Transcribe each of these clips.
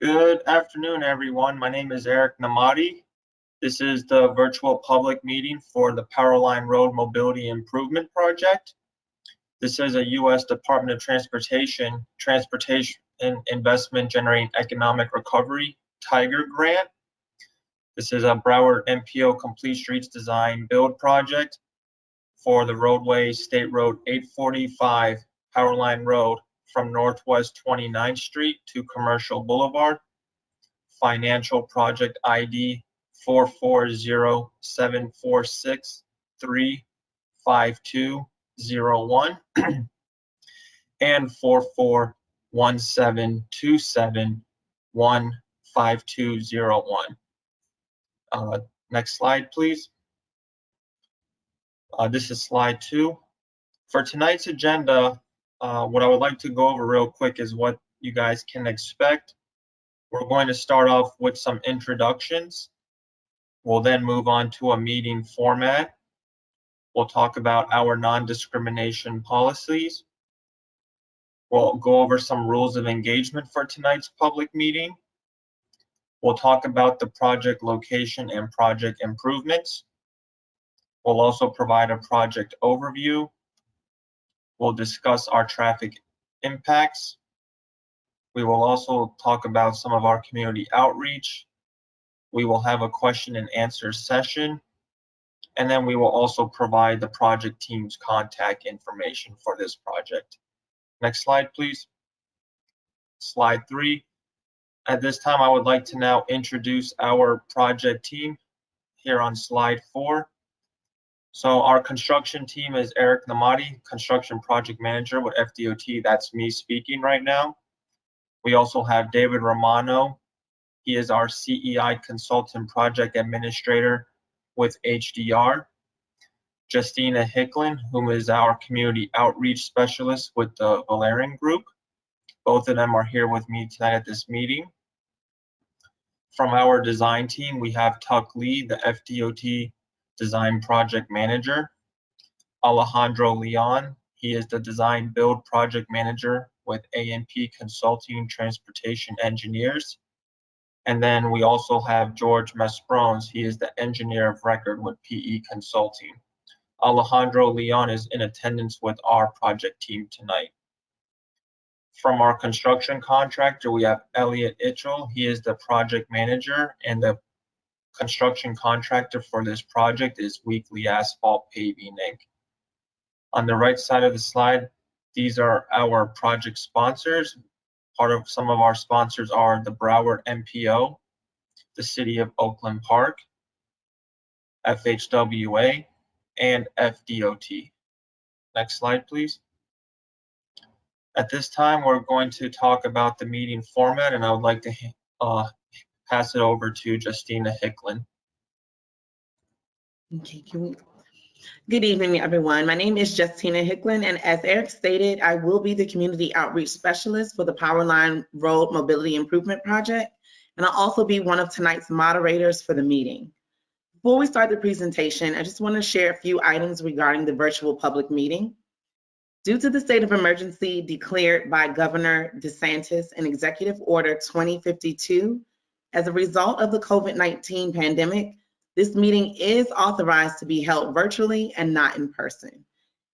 Good afternoon, everyone. My name is Eric Namadi. This is the virtual public meeting for the Powerline Road Mobility Improvement Project. This is a U.S. Department of Transportation Investment Generating Economic Recovery Tiger Grant. This is a Broward MPO Complete Streets Design Build Project for the roadway State Road 845 Powerline Road from Northwest 29th Street to Commercial Boulevard. Financial project ID 44074635201 and 441727152201. Next slide, please. This is slide 2. For tonight's agenda, what I would like to go over real quick is what you guys can expect. We're going to start off with some introductions. We'll then move on to a meeting format. We'll talk about our non-discrimination policies. We'll go over some rules of engagement for tonight's public meeting. We'll talk about the project location and project improvements. We'll also provide a project overview. We'll discuss our traffic impacts. We will also talk about some of our community outreach. We will have a question and answer session. And then we will also provide the project team's contact information for this project. Next slide, please. Slide 3. At this time, I would like to now introduce our project team here on slide 4. So our construction team is Eric Namadi, Construction Project Manager with FDOT. That's me speaking right now. We also have David Romano. He is our CEI Consultant Project Administrator with HDR. Justina Hicklin, who is our Community Outreach Specialist with the Valerian Group. Both of them are here with me tonight at this meeting. From our design team, we have Tuck Lee, the FDOT Design Project Manager. Alejandro Leon, he is the Design Build Project Manager with A&P Consulting Transportation Engineers. And then we also have George Mesprones. He is the Engineer of Record with PE Consulting. Alejandro Leon is in attendance with our project team tonight. From our construction contractor, we have Elliot Itchell. He is the project manager, and the construction contractor for this project is Weekly Asphalt Paving, Inc. On the right side of the slide, these are our project sponsors. Part of some of our sponsors are the Broward MPO, the City of Oakland Park, FHWA, and FDOT. Next slide, please. At this time, we're going to talk about the meeting format, and I would like to pass it over to Justina Hicklin. Okay, good evening, everyone. My name is Justina Hicklin, and as Eric stated, I will be the Community Outreach Specialist for the Powerline Road Mobility Improvement Project, and I'll also be one of tonight's moderators for the meeting. Before we start the presentation, I just want to share a few items regarding the virtual public meeting. Due to the state of emergency declared by Governor DeSantis in Executive Order 2052, as a result of the COVID-19 pandemic, this meeting is authorized to be held virtually and not in person.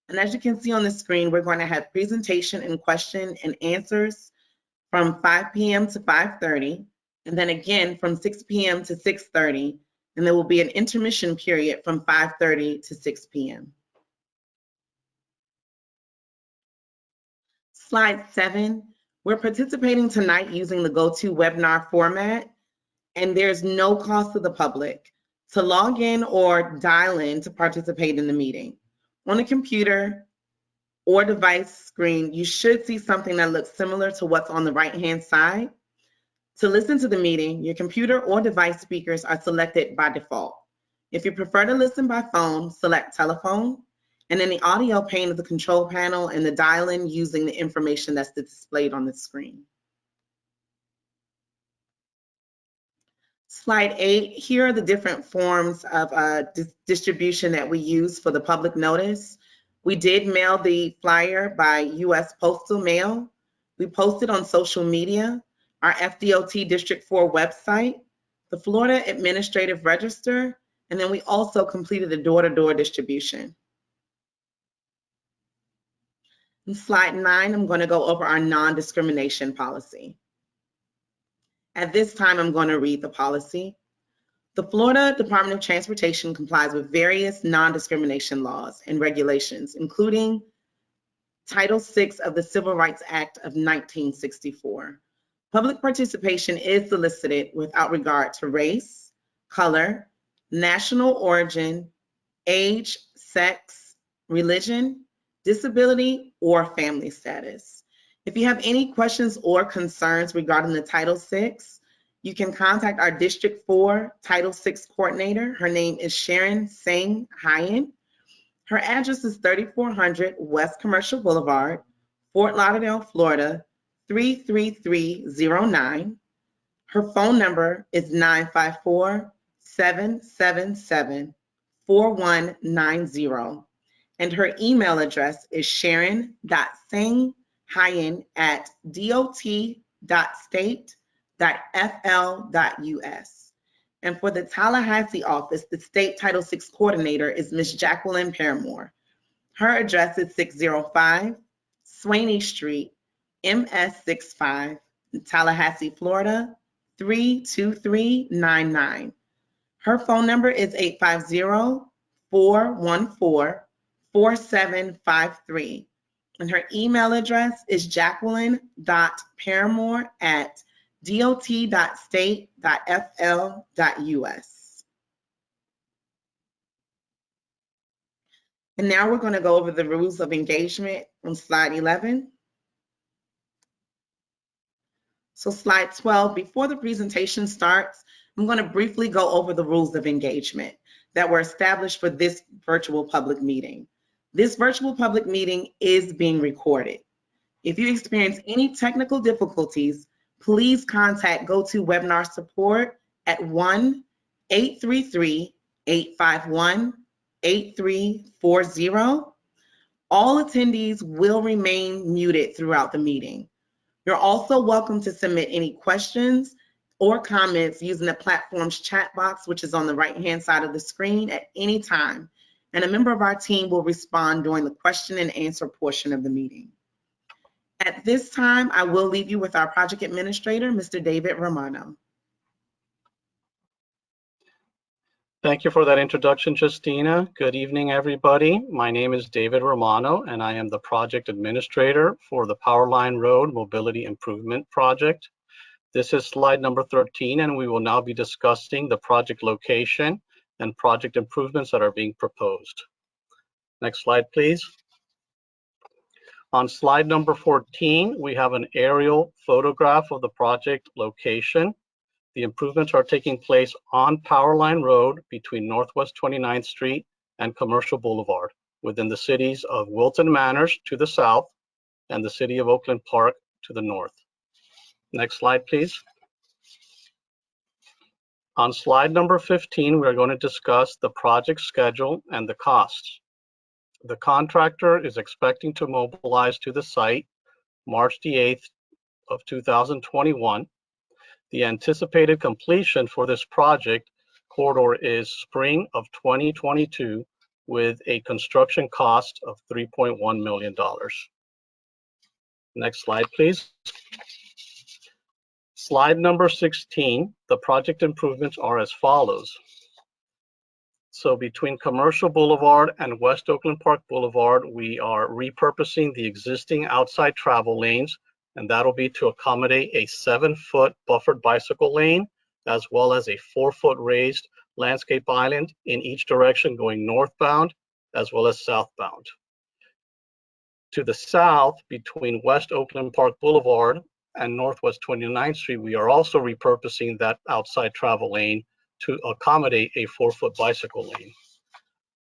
And as you can see on the screen, we're going to have presentation and question and answers from 5 p.m. to 5:30, and then again from 6 p.m. to 6:30, and there will be an intermission period from 5:30 to 6 p.m. Slide 7, we're participating tonight using the GoToWebinar format, and there's no cost to the public to log in or dial in to participate in the meeting. On a computer or device screen, you should see something that looks similar to what's on the right-hand side. To listen to the meeting, your computer or device speakers are selected by default. If you prefer to listen by phone, select telephone, and then the audio pane of the control panel and the dial-in using the information that's displayed on the screen. Slide 8, here are the different forms of distribution that we use for the public notice. We did mail the flyer by U.S. Postal Mail. We posted on social media. our FDOT District 4 website, the Florida Administrative Register, and then we also completed a door-to-door distribution. In slide 9, I'm going to go over our non-discrimination policy. At this time, I'm going to read the policy. The Florida Department of Transportation complies with various non-discrimination laws and regulations, including Title VI of the Civil Rights Act of 1964. Public participation is solicited without regard to race, color, national origin, age, sex, religion, disability, or family status. If you have any questions or concerns regarding the Title VI, you can contact our District 4 Title VI coordinator. Her name is Sharon Singh Hyen. Her address is 3400 West Commercial Boulevard, Fort Lauderdale, Florida, 33309. Her phone number is 954-777-4190. And her email address is sharon.singh@dot.state.fl.us. And for the Tallahassee office, the State Title VI coordinator is Ms. Jacqueline Paramore. Her address is 605 Swaney Street, MS65, Tallahassee, Florida, 32399. Her phone number is 850-414-4753. And her email address is jacqueline.paramore@dot.state.fl.us. And now we're going to go over the rules of engagement on slide 11. So slide 12, before the presentation starts, I'm going to briefly go over the rules of engagement that were established for this virtual public meeting. This virtual public meeting is being recorded. If you experience any technical difficulties, please contact GoToWebinar support at 1-833-851-8340. All attendees will remain muted throughout the meeting. You're also welcome to submit any questions or comments using the platform's chat box, which is on the right-hand side of the screen at any time. And a member of our team will respond during the question and answer portion of the meeting. At this time, I will leave you with our project administrator, Mr. David Romano. Thank you for that introduction, Justina. Good evening, everybody. My name is David Romano, and I am the project administrator for the Powerline Road Mobility Improvement Project. This is slide number 13, and we will now be discussing the project location and project improvements that are being proposed. Next slide, please. On slide number 14, we have an aerial photograph of the project location. The improvements are taking place on Powerline Road between Northwest 29th Street and Commercial Boulevard within the cities of Wilton Manors to the south and the city of Oakland Park to the north. Next slide, please. On slide number 15, we're going to discuss the project schedule and the costs. The contractor is expecting to mobilize to the site March the 8th of 2021. The anticipated completion for this project corridor is spring of 2022 with a construction cost of $3.1 million. Next slide, please. Slide number 16, the project improvements are as follows. So between Commercial Boulevard and West Oakland Park Boulevard, we are repurposing the existing outside travel lanes, and that'll be to accommodate a 7-foot buffered bicycle lane, as well as a 4-foot raised landscape island in each direction going northbound, as well as southbound. To the south, between West Oakland Park Boulevard and Northwest 29th Street, we are also repurposing that outside travel lane to accommodate a 4-foot bicycle lane.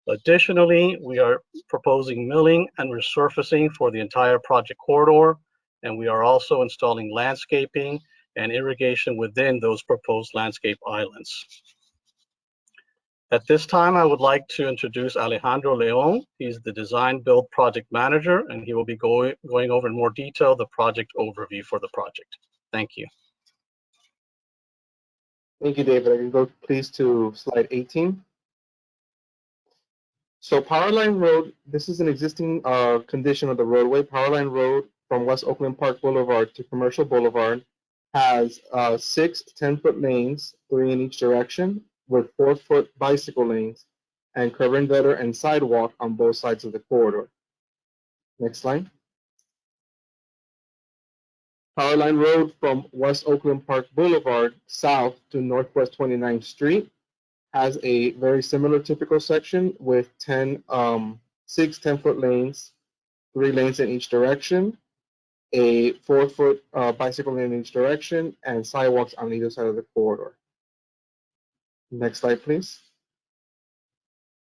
Additionally, we are proposing milling and resurfacing for the entire project corridor, and we are also installing landscaping and irrigation within those proposed landscape islands. At this time, I would like to introduce Alejandro Leon. He's the design build project manager, and he will be going over in more detail the project overview for the project. Thank you. Thank you, David. I can go please to slide 18. So Powerline Road, this is an existing condition of the roadway. Powerline Road from West Oakland Park Boulevard to Commercial Boulevard has 6 10-foot lanes, 3 in each direction, with 4-foot bicycle lanes and curb and gutter and sidewalk on both sides of the corridor. Next slide. Powerline Road from West Oakland Park Boulevard south to Northwest 29th Street has a very similar typical section with 6 10-foot lanes, 3 lanes in each direction, a 4-foot bicycle lane in each direction, and sidewalks on either side of the corridor. Next slide, please.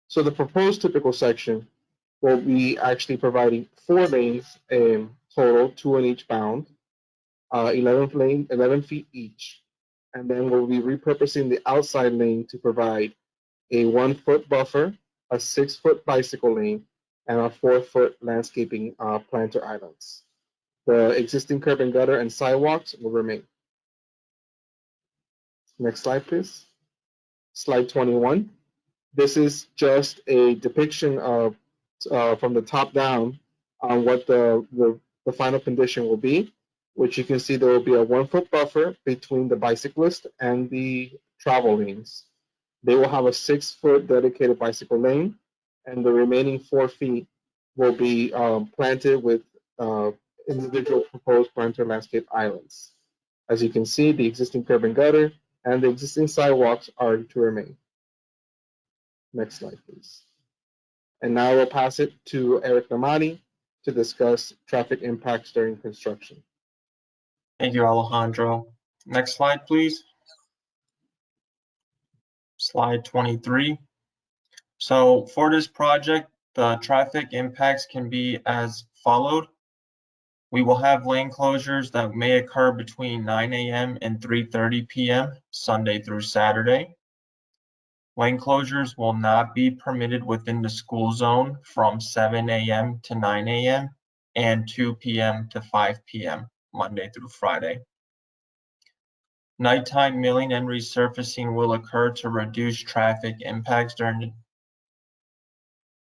So the proposed typical section will be actually providing 4 lanes in total, 2 in each bound, 11 feet each. And then we'll be repurposing the outside lane to provide a 1-foot buffer, a 6-foot bicycle lane, and a 4-foot landscaping planter islands. The existing curb and gutter and sidewalks will remain. Next slide, please. Slide 21. This is just a depiction of, from the top down, on what the final condition will be, which you can see there will be a 1-foot buffer between the bicyclist and the travel lanes. They will have a 6-foot dedicated bicycle lane, and the remaining 4 feet will be planted with individual proposed planter landscape islands. As you can see, the existing curb and gutter and the existing sidewalks are to remain. Next slide, please. And now we'll pass it to Eric Namani to discuss traffic impacts during construction. Thank you, Alejandro. Next slide, please. Slide 23. So for this project, the traffic impacts can be as followed. We will have lane closures that may occur between 9 a.m. and 3:30 p.m. Sunday through Saturday. Lane closures will not be permitted within the school zone from 7 a.m. to 9 a.m. and 2 p.m. to 5 p.m. Monday through Friday. Nighttime milling and resurfacing will occur to reduce traffic impacts during the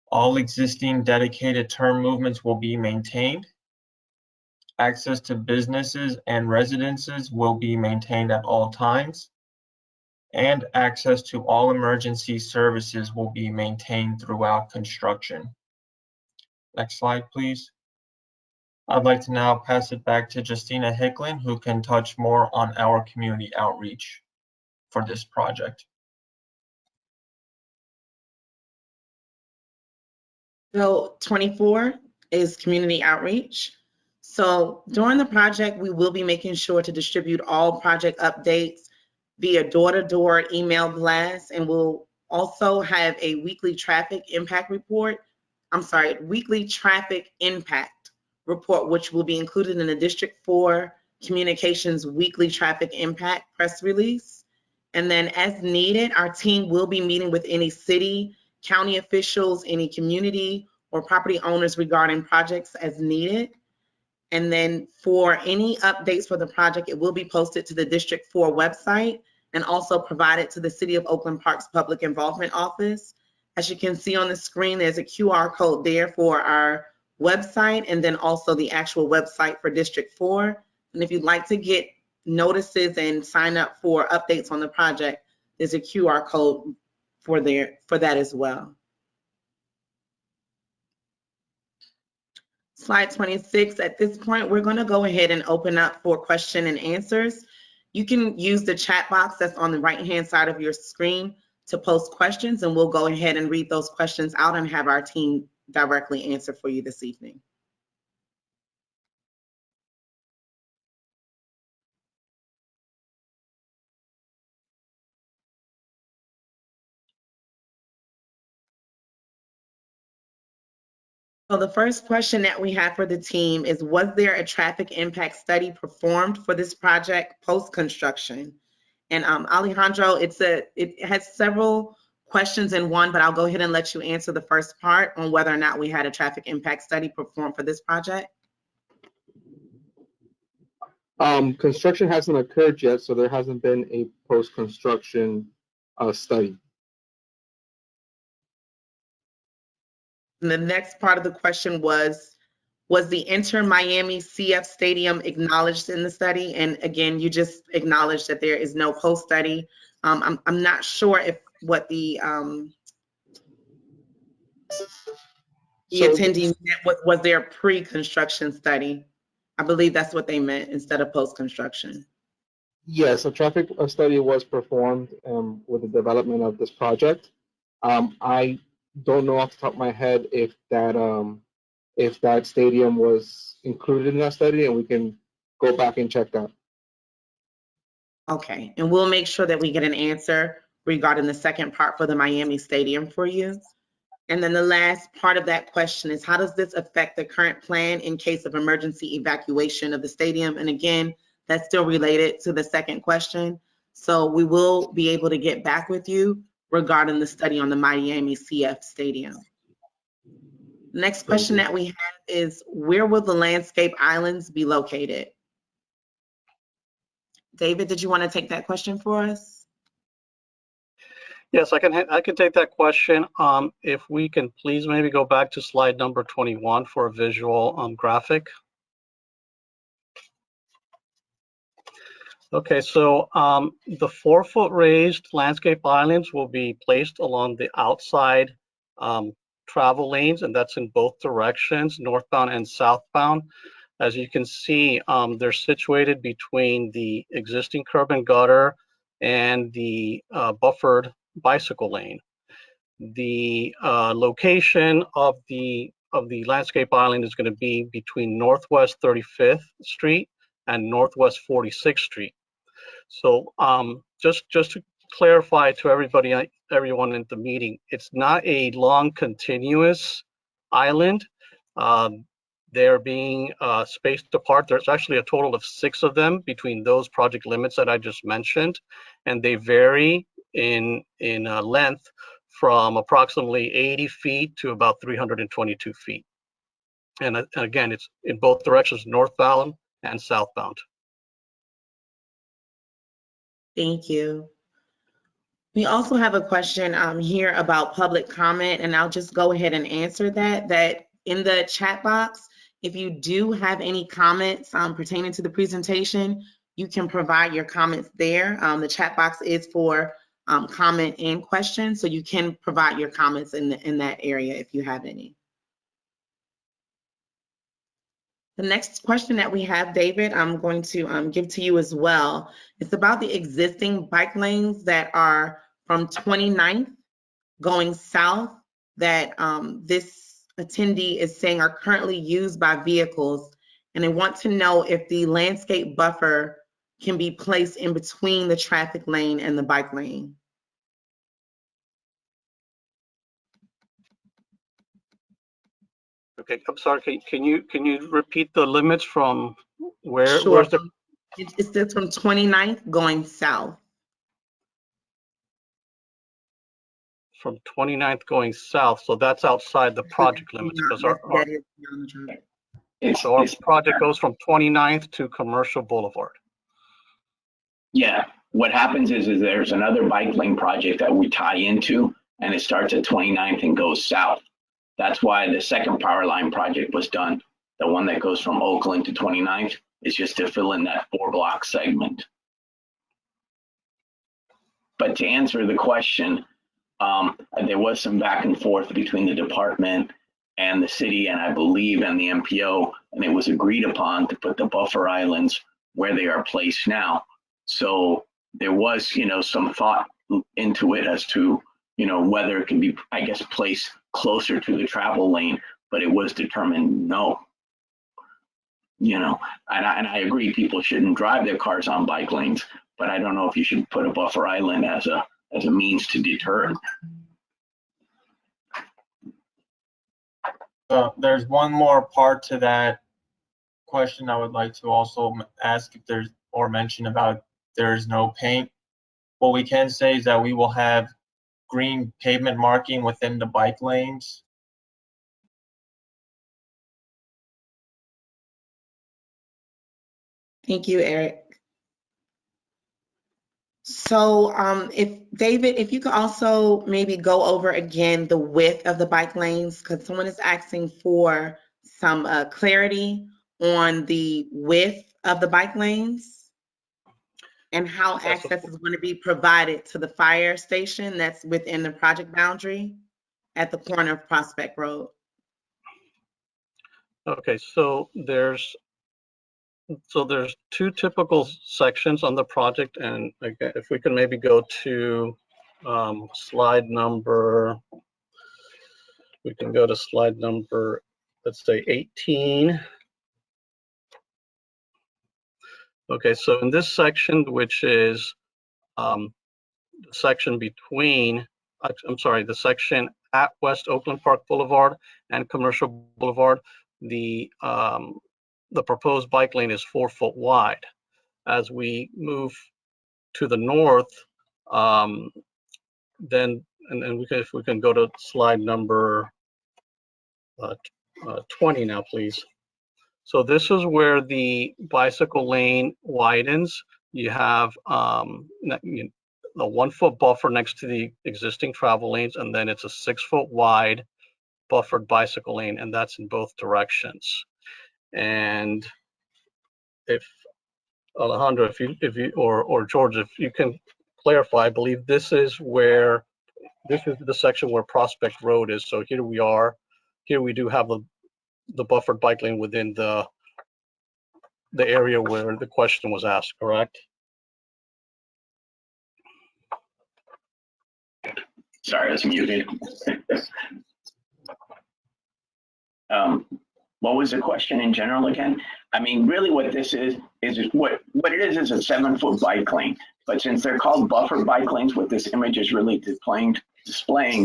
all existing dedicated turn movements will be maintained. Access to businesses and residences will be maintained at all times. And access to all emergency services will be maintained throughout construction. Next slide, please. I'd like to now pass it back to Justina Hicklin, who can touch more on our community outreach for this project. So 24 is community outreach. So during the project, we will be making sure to distribute all project updates via door-to-door email blast, and we'll also have a weekly traffic impact report. Weekly traffic impact report, which will be included in the District 4 Communications Weekly Traffic Impact press release. And then as needed, our team will be meeting with any city, county officials, any community or property owners regarding projects as needed. And then for any updates for the project, it will be posted to the District 4 website and also provided to the City of Oakland Park's Public Involvement Office. As you can see on the screen, there's a QR code there for our website and then also the actual website for District 4. And if you'd like to get notices and sign up for updates on the project, there's a QR code for that as well. Slide 26, at this point, we're going to go ahead and open up for question and answers. You can use the chat box that's on the right-hand side of your screen to post questions, and we'll go ahead and read those questions out and have our team directly answer for you this evening. So the first question that we have for the team is, was there a traffic impact study performed for this project post-construction? And Alejandro, it has several questions in one, but I'll go ahead and let you answer the first part on whether or not we had a traffic impact study performed for this project. Construction hasn't occurred yet, so there hasn't been a post-construction study. And the next part of the question was the Inter Miami CF Stadium acknowledged in the study? And again, you just acknowledged that there is no post-study. I'm not sure if what the attendee meant was there a pre-construction study? I believe that's what they meant instead of post-construction. Yes, a traffic study was performed with the development of this project. I don't know off the top of my head if that stadium was included in that study, and we can go back and check that. Okay, and we'll make sure that we get an answer regarding the second part for the Miami Stadium for you. And then the last part of that question is, how does this affect the current plan in case of emergency evacuation of the stadium? And again, that's still related to the second question. So we will be able to get back with you regarding the study on the Miami CF Stadium. Next question that we have is, where will the landscape islands be located? David, did you want to take that question for us? Yes, I can take that question. If we can please maybe go back to slide number 21 for a visual graphic. Okay, so the 4-foot raised landscape islands will be placed along the outside travel lanes, and that's in both directions, northbound and southbound. As you can see, they're situated between the existing curb and gutter and the buffered bicycle lane. The location of the landscape island is going to be between Northwest 35th Street and Northwest 46th Street. So just to clarify to everyone in the meeting, it's not a long continuous island. They're being spaced apart. There's actually a total of 6 of them between those project limits that I just mentioned, and they vary in length from approximately 80 feet to about 322 feet. And again, it's in both directions, northbound and southbound. Thank you. We also have a question here about public comment, and I'll just go ahead and answer that in the chat box, if you do have any comments pertaining to the presentation, you can provide your comments there. The chat box is for comment and questions, so you can provide your comments in that area if you have any. The next question that we have, David, I'm going to give to you as well. It's about the existing bike lanes that are from 29th going south that this attendee is saying are currently used by vehicles. And they want to know if the landscape buffer can be placed in between the traffic lane and the bike lane. Okay, I'm sorry. Can you repeat the limits from where? Sure. Where's the? It says from 29th going south. From 29th going south, so that's outside the project limits, because our project goes from 29th to Commercial Boulevard. Yeah, what happens is there's another bike lane project that we tie into, and it starts at 29th and goes south. That's why the second Powerline project was done. The one that goes from Oakland to 29th is just to fill in that 4-block segment. But to answer the question, there was some back and forth between the department and the city, and I believe, and the MPO, and it was agreed upon to put the buffer islands where they are placed now. So there was, some thought into it as to, whether it can be, I guess, placed closer to the travel lane, but it was determined no. And I agree, people shouldn't drive their cars on bike lanes, but I don't know if you should put a buffer island as a means to deter it. There's one more part to that question I would like to also ask if there's, or mention about there's no paint. What we can say is that we will have green pavement marking within the bike lanes. Thank you, Eric. So if David, if you could also maybe go over again the width of the bike lanes, because someone is asking for some clarity on the width of the bike lanes and how Yes, of access is going to be provided to the fire station that's within the project boundary at the corner of Prospect Road. Okay, so there's two typical sections on the project, and again, if we can maybe go to slide number, we can go to slide number, let's say 18. Okay, so in this section, which is the section between, I'm sorry, the section at West Oakland Park Boulevard and Commercial Boulevard, the proposed bike lane is 4 foot wide. As we move to the north, then, and if we can go to slide number 20 now, please. So this is where the bicycle lane widens. You have the 1 foot buffer next to the existing travel lanes, and then it's a 6 foot wide buffered bicycle lane, and that's in both directions. And if Alejandro, if you or George, if you can clarify, I believe this is the section where Prospect Road is. So here we are. Here we do have the buffered bike lane within the area where the question was asked, correct? Sorry, I was muted. What was the question in general again? I mean, really what this is what it is a 7 foot bike lane. But since they're called buffer bike lanes, what this image is really displaying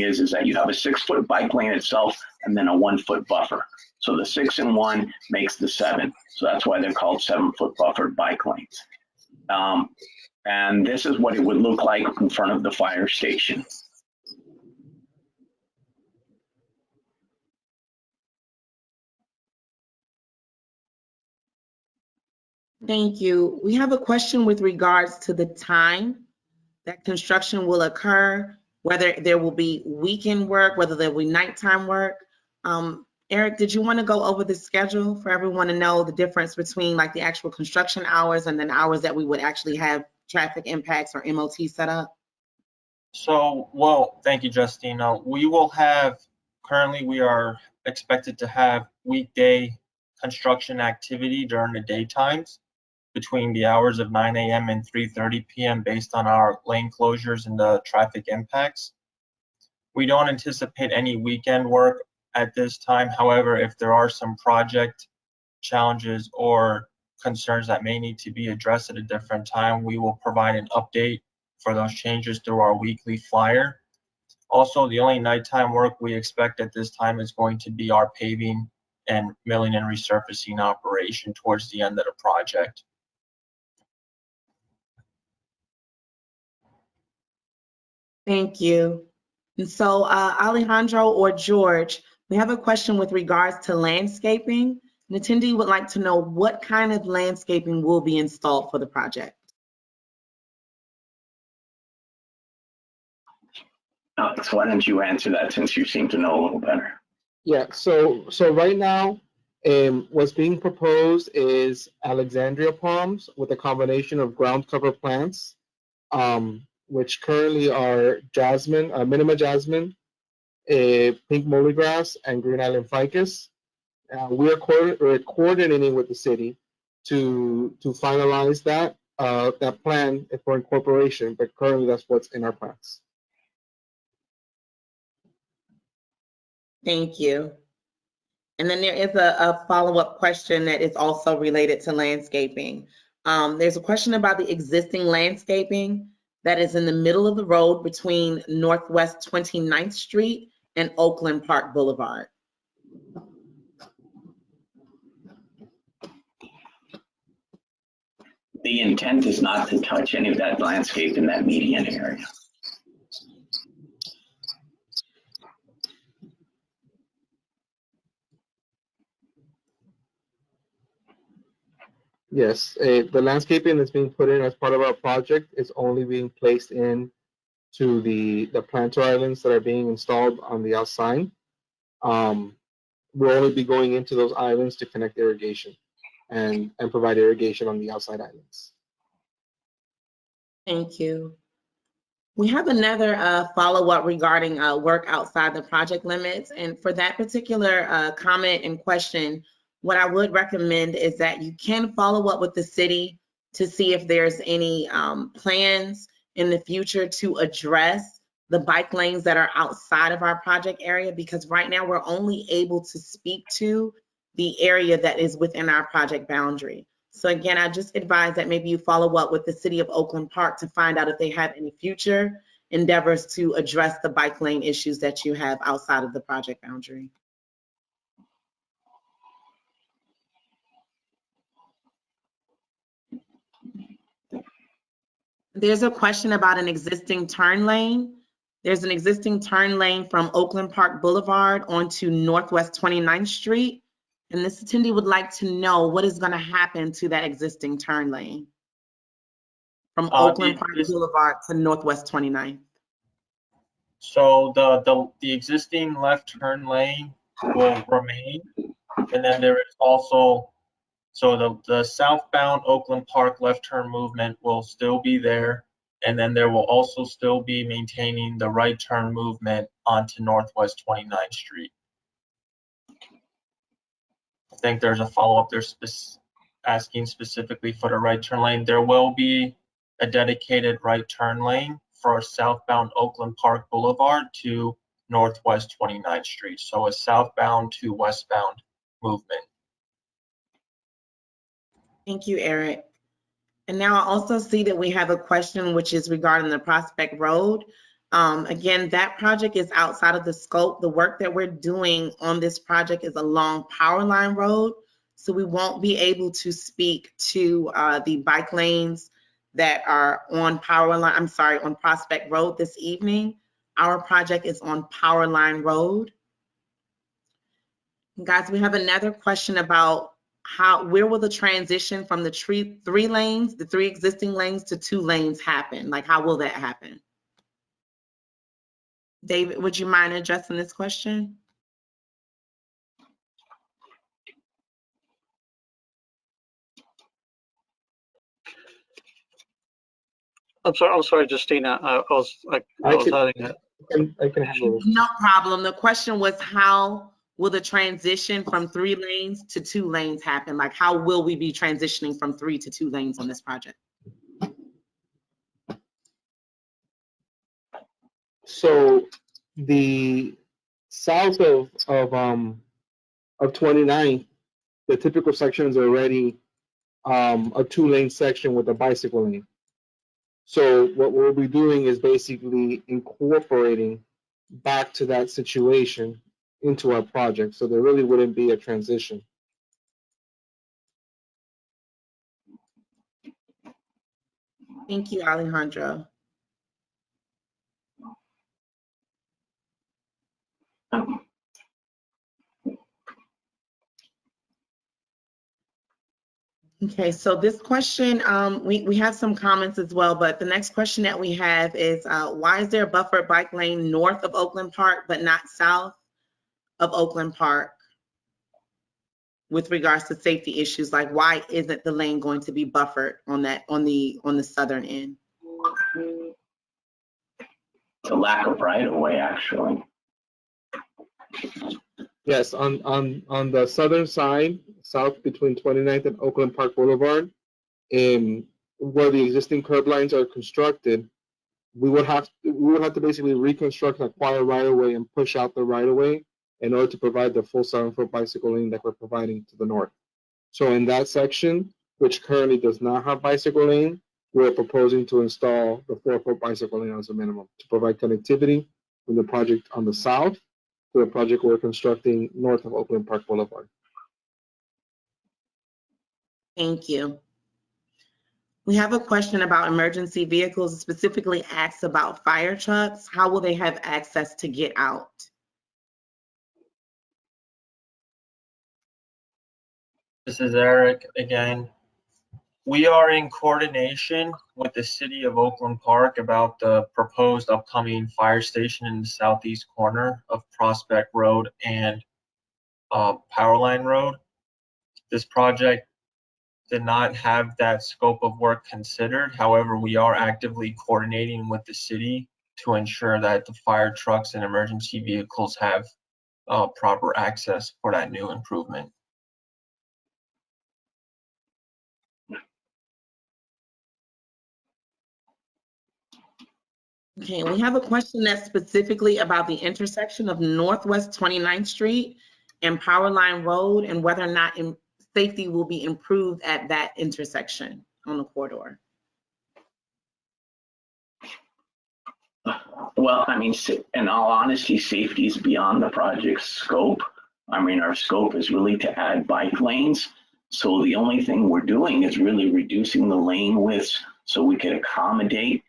is that you have a 6 foot bike lane itself and then a 1 foot buffer. So the 6 and 1 makes the 7. So that's why they're called 7 foot buffered bike lanes. And this is what it would look like in front of the fire station. Thank you. We have a question with regards to the time that construction will occur, whether there will be weekend work, whether there will be nighttime work. Eric, did you want to go over the schedule for everyone to know the difference between like the actual construction hours and then hours that we would actually have traffic impacts or MOT set up? So, well, thank you, Justina. We will have, currently we are expected to have weekday construction activity during the daytimes between the hours of 9 a.m. and 3:30 p.m. based on our lane closures and the traffic impacts. We don't anticipate any weekend work at this time. However, if there are some project challenges or concerns that may need to be addressed at a different time, we will provide an update for those changes through our weekly flyer. Also, the only nighttime work we expect at this time is going to be our paving and milling and resurfacing operation towards the end of the project. Thank you. And so Alejandro or George, we have a question with regards to landscaping. An attendee would like to know what kind of landscaping will be installed for the project. Alex, why don't you answer that since you seem to know a little better? Yeah, so right now, what's being proposed is Alexandria palms with a combination of ground cover plants, which currently are jasmine, minima jasmine, pink mollygrass, and green island ficus. We're coordinating with the city to finalize that plan for incorporation, but currently that's what's in our plans. Thank you. And then there is a follow-up question that is also related to landscaping. There's a question about the existing landscaping that is in the middle of the road between Northwest 29th Street and Oakland Park Boulevard. The intent is not to touch any of that landscape in that median area. Yes, the landscaping that's being put in as part of our project is only being placed in to the planter islands that are being installed on the outside. We'll only be going into those islands to connect irrigation and provide irrigation on the outside islands. Thank you. We have another follow-up regarding work outside the project limits. And for that particular comment and question, what I would recommend is that you can follow up with the city to see if there's any plans in the future to address the bike lanes that are outside of our project area, because right now we're only able to speak to the area that is within our project boundary. So again, I just advise that maybe you follow up with the city of Oakland Park to find out if they have any future endeavors to address the bike lane issues that you have outside of the project boundary. There's a question about an existing turn lane. There's an existing turn lane from Oakland Park Boulevard onto Northwest 29th Street. And this attendee would like to know what is going to happen to that existing turn lane from Oakland Park Boulevard to Northwest 29th. So the existing left turn lane will remain, and then there is also, so the southbound Oakland Park left turn movement will still be there, and then there will also still be maintaining the right turn movement onto Northwest 29th Street. I think there's a follow-up there asking specifically for the right turn lane. There will be a dedicated right turn lane for southbound Oakland Park Boulevard to Northwest 29th Street. So a southbound to westbound movement. Thank you, Eric. And now I also see that we have a question which is regarding the Prospect Road. Again, that project is outside of the scope. The work that we're doing on this project is along Powerline Road. So we won't be able to speak to the bike lanes that are on Powerline, I'm sorry, on Prospect Road this evening. Our project is on Powerline Road. And guys, we have another question about where will the transition from the three lanes, the three existing lanes to 2 lanes happen? Like, how will that happen? David, would you mind addressing this question? I'm sorry, Justina. I was having it. I can handle this. No problem. The question was, how will the transition from 3 lanes to 2 lanes happen? Like, how will we be transitioning from 3 to 2 lanes on this project? So the south of 29, the typical section is already a 2-lane section with a bicycle lane. So what we'll be doing is basically incorporating back to that situation into our project. So there really wouldn't be a transition. Thank you, Alejandro. Okay, so this question, we have some comments as well, but the next question that we have is, why is there a buffered bike lane north of Oakland Park, but not south of Oakland Park with regards to safety issues? Like, why isn't the lane going to be buffered on that, on the southern end? It's a lack of right of way, actually. Yes, on the southern side, south between 29th and Oakland Park Boulevard, where the existing curb lines are constructed, we would have to basically reconstruct and acquire right of way and push out the right of way in order to provide the full 7-foot bicycle lane that we're providing to the north. So in that section, which currently does not have bicycle lane, we're proposing to install the 4-foot bicycle lane as a minimum to provide connectivity from the project on the south to the project we're constructing north of Oakland Park Boulevard. Thank you. We have a question about emergency vehicles, specifically asks about fire trucks. How will they have access to get out? This is Eric again. We are in coordination with the city of Oakland Park about the proposed upcoming fire station in the southeast corner of Prospect Road and Powerline Road. This project did not have that scope of work considered. However, we are actively coordinating with the city to ensure that the fire trucks and emergency vehicles have proper access for that new improvement. Okay, we have a question that's specifically about the intersection of Northwest 29th Street and Powerline Road and whether or not safety will be improved at that intersection on the corridor. Well, I mean, in all honesty, safety is beyond the project's scope. I mean, our scope is really to add bike lanes. So the only thing we're doing is really reducing the lane widths so we can accommodate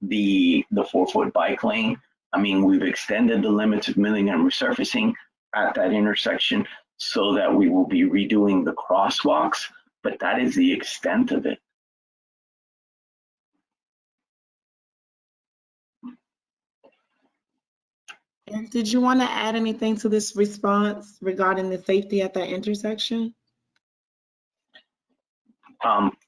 the 4-foot bike lane. I mean, we've extended the limits of milling and resurfacing at that intersection so that we will be redoing the crosswalks, but that is the extent of it. And did you want to add anything to this response regarding the safety at that intersection?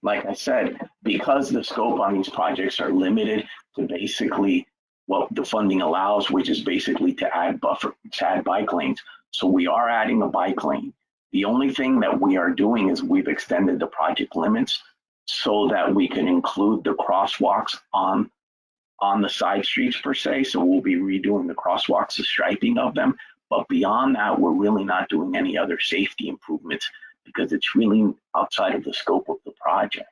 Like I said, because the scope on these projects are limited to basically what the funding allows, which is basically to add bike lanes. So we are adding a bike lane. The only thing that we are doing is we've extended the project limits so that we can include the crosswalks on the side streets per se. So we'll be redoing the crosswalks, the striping of them. But beyond that, we're really not doing any other safety improvements because it's really outside of the scope of the project.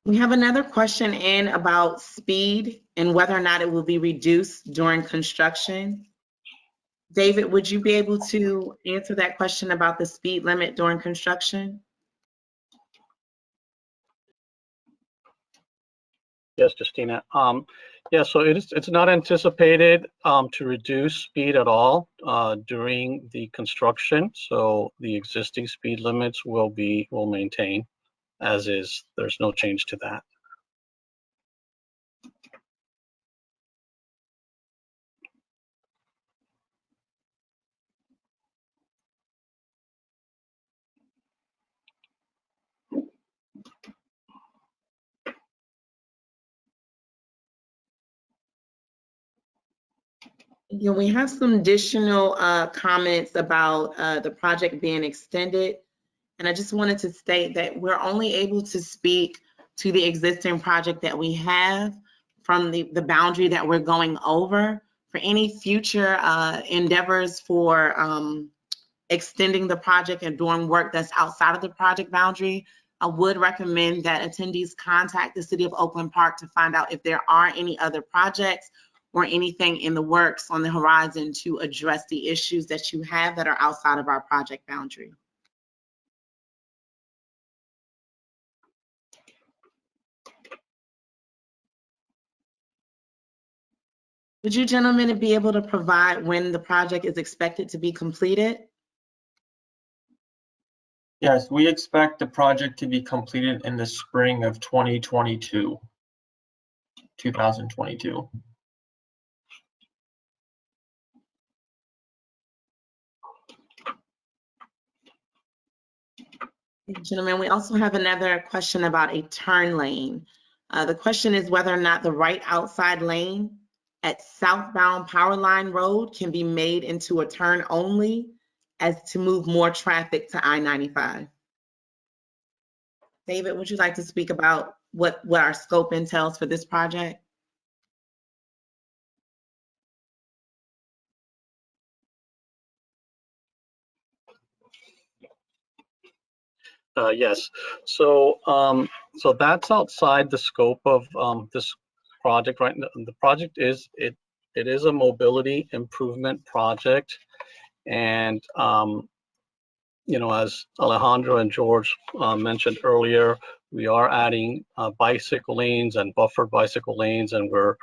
We have another question in about speed and whether or not it will be reduced during construction. David, would you be able to answer that question about the speed limit during construction? Yes, Justina. Yeah, so it's not anticipated to reduce speed at all during the construction. So the existing speed limits will maintain as is. There's no change to that. Yeah, we have some additional comments about the project being extended. And I just wanted to state that we're only able to speak to the existing project that we have from the boundary that we're going over. For any future endeavors for extending the project and doing work that's outside of the project boundary, I would recommend that attendees contact the City of Oakland Park to find out if there are any other projects or anything in the works on the horizon to address the issues that you have that are outside of our project boundary. Would you gentlemen be able to provide when the project is expected to be completed? Yes, we expect the project to be completed in the spring of 2022. Gentlemen, we also have another question about a turn lane. The question is whether or not the right outside lane at southbound Powerline Road can be made into a turn only as to move more traffic to I-95. David, would you like to speak about what our scope entails for this project? Yes. So so that's outside the scope of this project right now. The project is it is a mobility improvement project, and you know, as Alejandro and George mentioned earlier, we are adding bicycle lanes and buffered bicycle lanes, and we're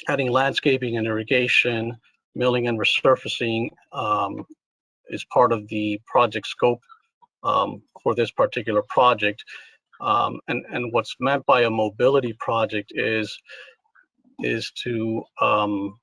adding landscaping and irrigation milling and resurfacing is part of the project scope for this particular project. And what's meant by a mobility project is to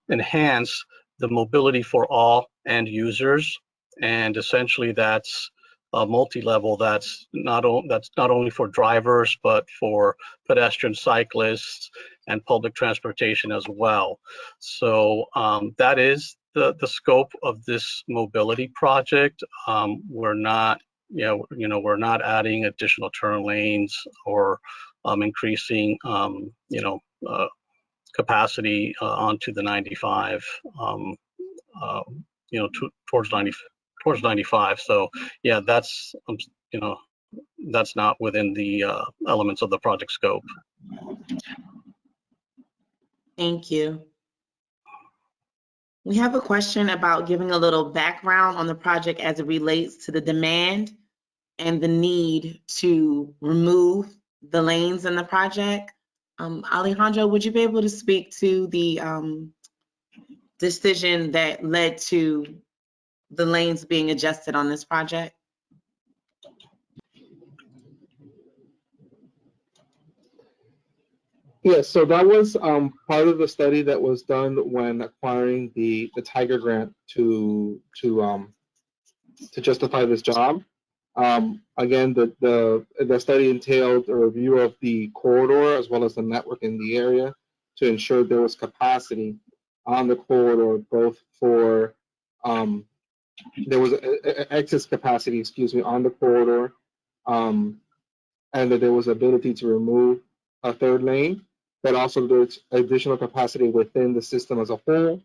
enhance the mobility for all end users, and essentially that's multi-level. That's not only for drivers, but for pedestrian, cyclists, and public transportation as well. So that is the scope of this mobility project. We're not, we're not adding additional turn lanes or increasing, capacity onto the 95, towards 95. So yeah, that's that's not within the elements of the project scope. Thank you. We have a question about giving a little background on the project as it relates to the demand and the need to remove the lanes in the project. Alejandro, would you be able to speak to the decision that led to the lanes being adjusted on this project? Yes, so that was part of the study that was done when acquiring the Tiger grant to justify this job. Again, the study entailed a review of the corridor as well as the network in the area to ensure there was capacity on the corridor, both for there was excess capacity, excuse me, on the corridor, and that there was ability to remove a third lane, but also there's additional capacity within the system as a whole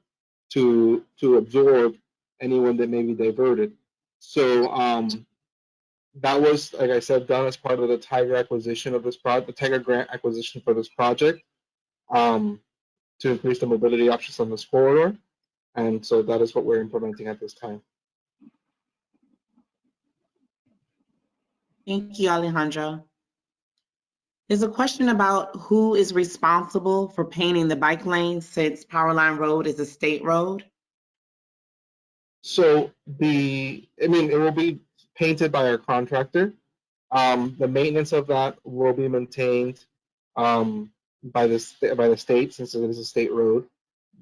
to absorb anyone that may be diverted. So that was, like I said, done as part of the Tiger acquisition of this project, the Tiger grant acquisition for this project, to increase the mobility options on this corridor. And so that is what we're implementing at this time. Thank you, Alejandro. There's a question about who is responsible for painting the bike lanes since Powerline Road is a state road. So it will be painted by our contractor. The maintenance of that will be maintained by the state, since it is a state road.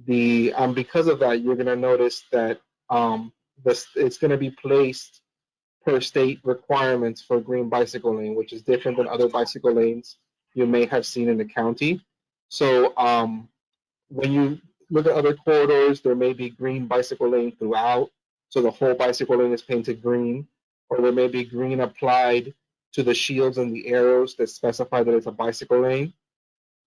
Because of that, you're going to notice that it's going to be placed per state requirements for green bicycle lane, which is different than other bicycle lanes you may have seen in the county. So when you look at other corridors, there may be green bicycle lane throughout, so the whole bicycle lane is painted green, or there may be green applied to the shields and the arrows that specify that it's a bicycle lane.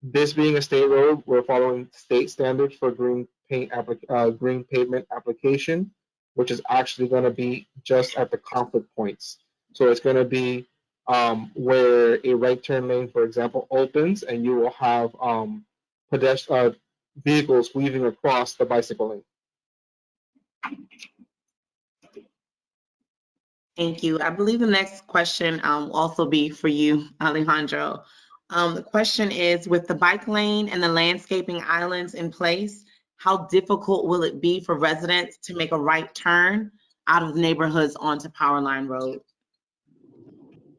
This being a state road, we're following state standards for green pavement application, which is actually going to be just at the conflict points. So it's going to be where a right turn lane, for example, opens, and you will have vehicles weaving across the bicycle lane. Thank you. I believe the next question will also be for you, Alejandro. The question is, with the bike lane and the landscaping islands in place, how difficult will it be for residents to make a right turn out of the neighborhoods onto Powerline Road?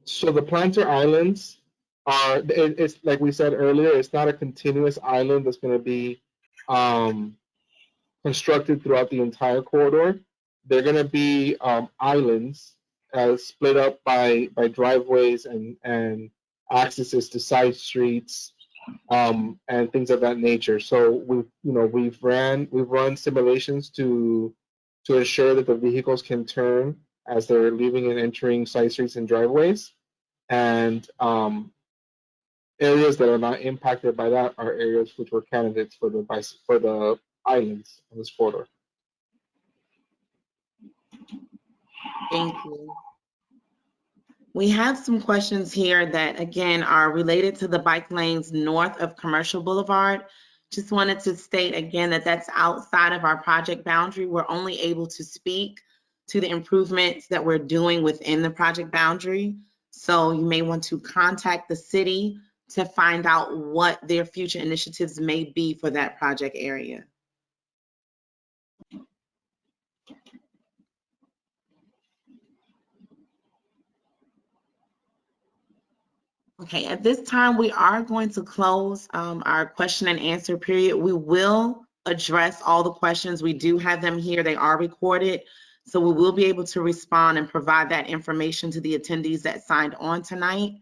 So the planter islands it's like we said earlier, it's not a continuous island that's going to be constructed throughout the entire corridor. They're going to be islands split up by driveways and accesses to side streets and things of that nature. So we've run simulations to ensure that the vehicles can turn as they're leaving and entering side streets and driveways. And areas that are not impacted by that are areas which were candidates for the islands on this corridor. Thank you. We have some questions here that, again, are related to the bike lanes north of Commercial Boulevard. Just wanted to state again that that's outside of our project boundary. We're only able to speak to the improvements that we're doing within the project boundary. So you may want to contact the city to find out what their future initiatives may be for that project area. Okay, at this time, we are going to close our question and answer period. We will address all the questions. We do have them here. They are recorded. So we will be able to respond and provide that information to the attendees that signed on tonight.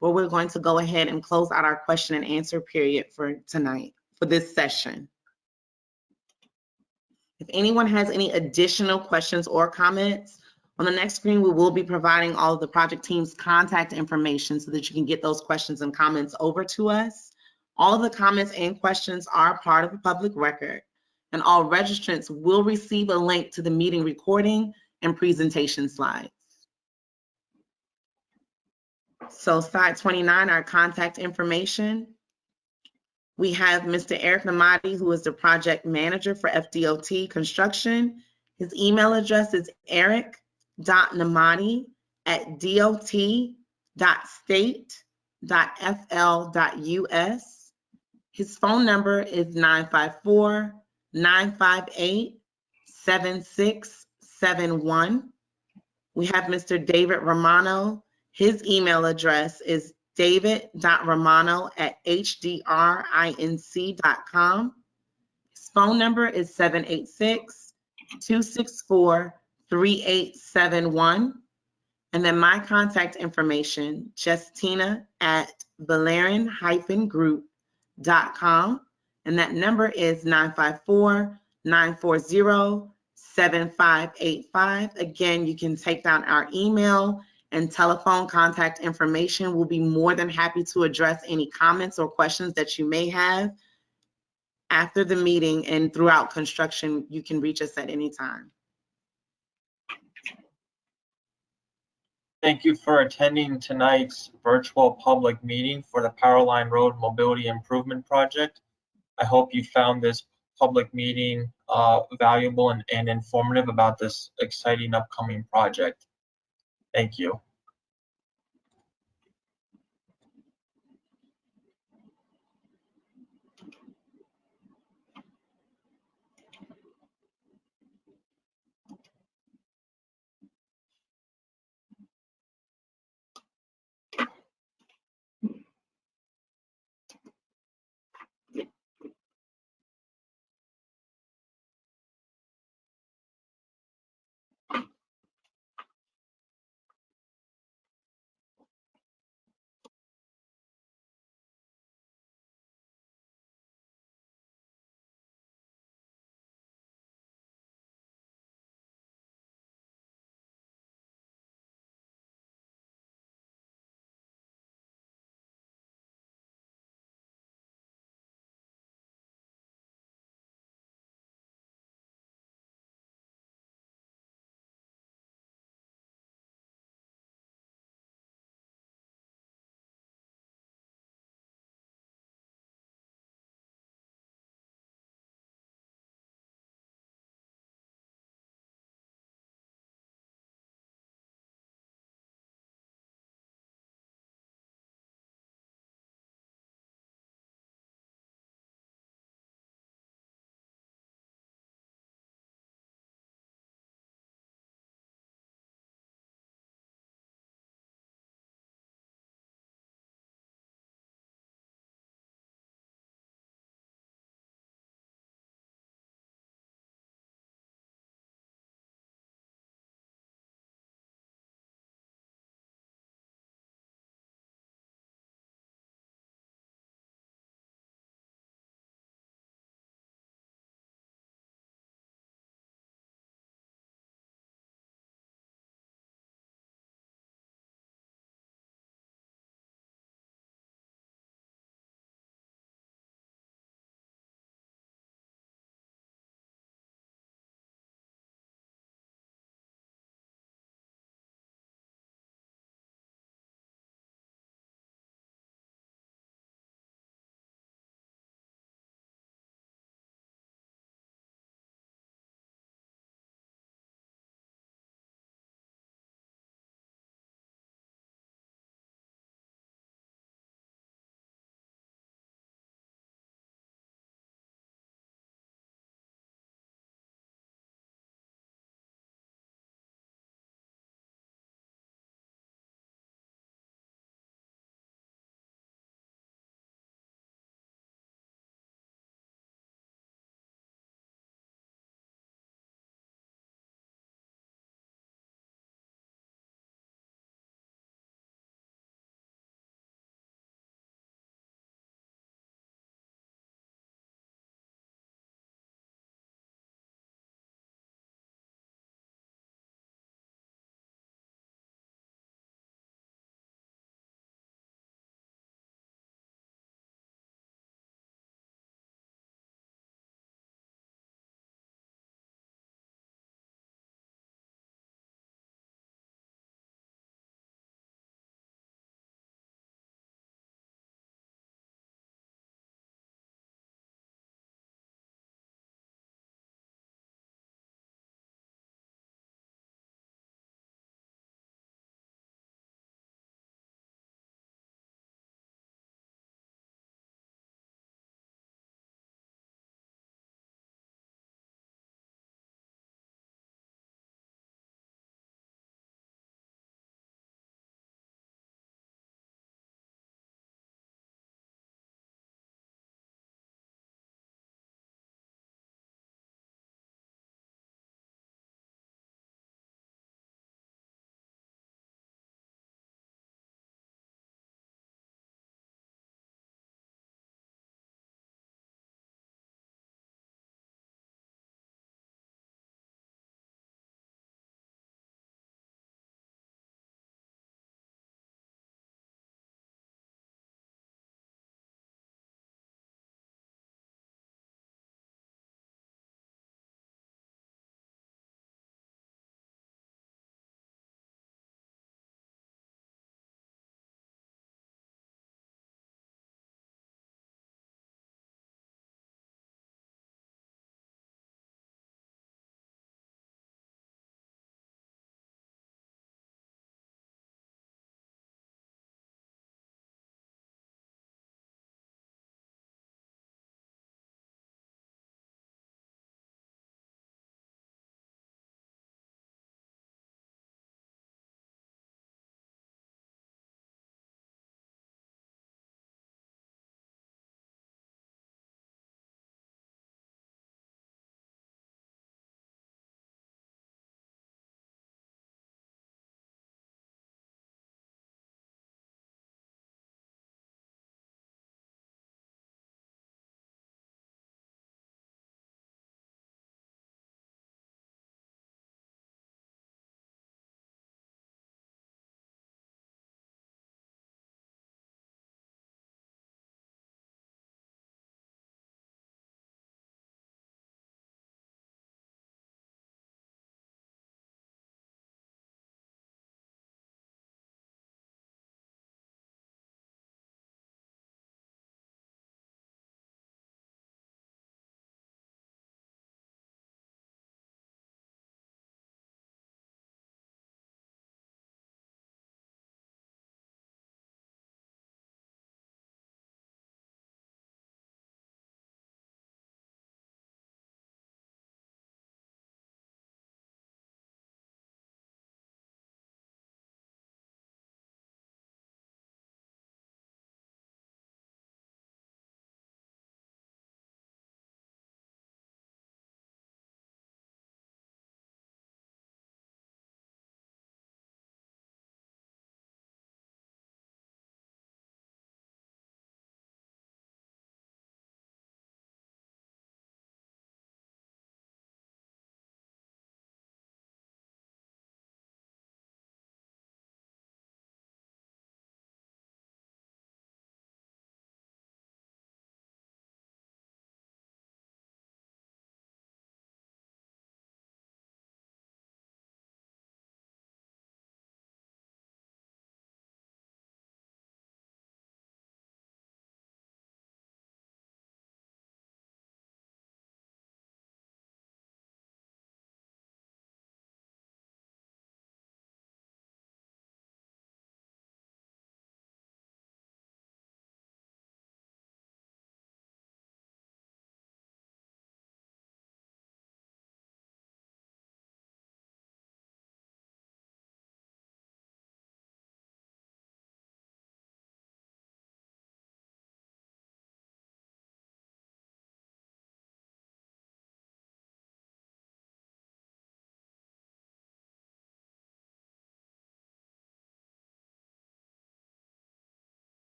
But we're going to go ahead and close out our question and answer period for tonight, for this session. If anyone has any additional questions or comments, on the next screen, we will be providing all of the project team's contact information so that you can get those questions and comments over to us. All of the comments and questions are part of a public record, and all registrants will receive a link to the meeting recording and presentation slides. So slide 29, our contact information. We have Mr. Eric Namadi, who is the project manager for FDOT construction. His email address is eric.namadi@dot.state.fl.us. His phone number is 954-958-7671. We have Mr. David Romano. His email address is david.romano@hdrinc.com. His phone number is 786-264-3871. And then my contact information, justina@valerian-group.com. And that number is 954-940-7585. Again, you can take down our email and telephone contact information. We'll be more than happy to address any comments or questions that you may have after the meeting, and throughout construction, you can reach us at any time. Thank you for attending tonight's virtual public meeting for the Powerline Road Mobility Improvement Project. I hope you found this public meeting valuable and informative about this exciting upcoming project. Thank you.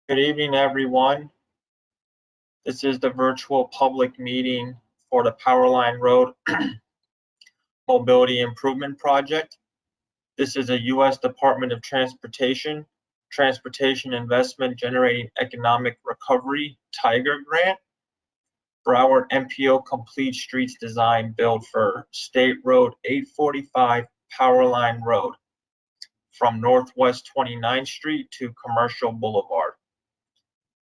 Good evening, everyone. This is the virtual public meeting for the Powerline Road Mobility Improvement Project. This is a U.S. Department of Transportation Investment Generating Economic Recovery Tiger Grant. Broward MPO Complete Streets Design Build for State Road 845 Powerline Road from Northwest 29th Street to Commercial Boulevard.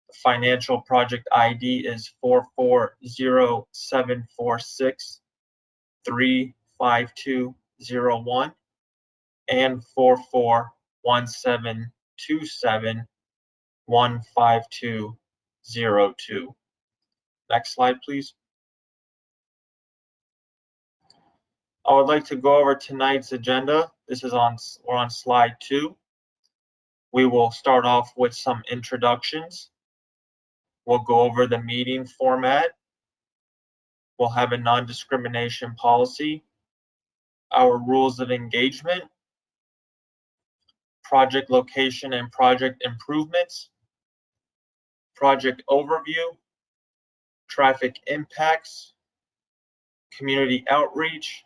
The financial project ID is 44074635201 and 441727152202. Next slide, please. I would like to go over tonight's agenda. We're on slide 2. We will start off with some introductions. We'll go over the meeting format. We'll have a non-discrimination policy, our rules of engagement, project location and project improvements, project overview, traffic impacts, community outreach.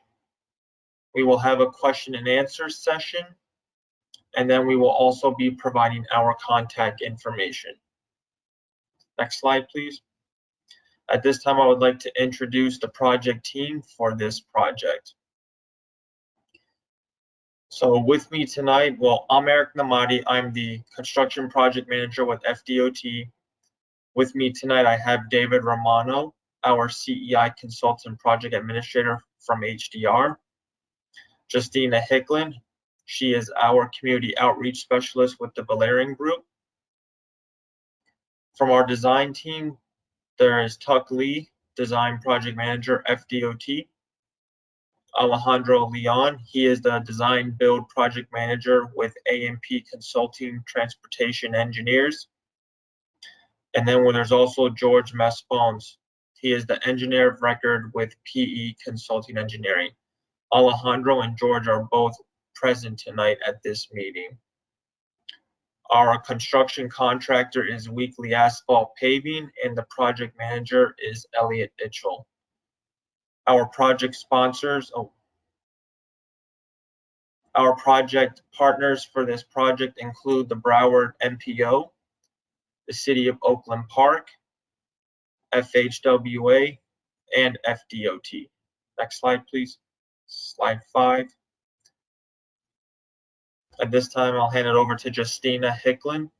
We will have a question and answer session, and then we will also be providing our contact information. Next slide, please. At this time, I would like to introduce the project team for this project. So with me tonight, well, I'm Eric Namadi. I'm the construction project manager with FDOT. With me tonight, I have David Romano, our CEI consultant project administrator from HDR. Justina Hicklin, she is our community outreach specialist with the Valerian Group. From our design team, there is Tuck Lee, design project manager, FDOT. Alejandro Leon, he is the design build project manager with AMP Consulting Transportation Engineers. And then there's also George Maspones. He is the engineer of record with PE Consulting Engineering. Alejandro and George are both present tonight at this meeting. Our construction contractor is Weekly Asphalt Paving, and the project manager is Elliot Itchell. Our project sponsors, our project partners for this project include the Broward MPO, the City of Oakland Park, FHWA, and FDOT. Next slide, please. Slide 5. At this time, I'll hand it over to Justina Hicklin.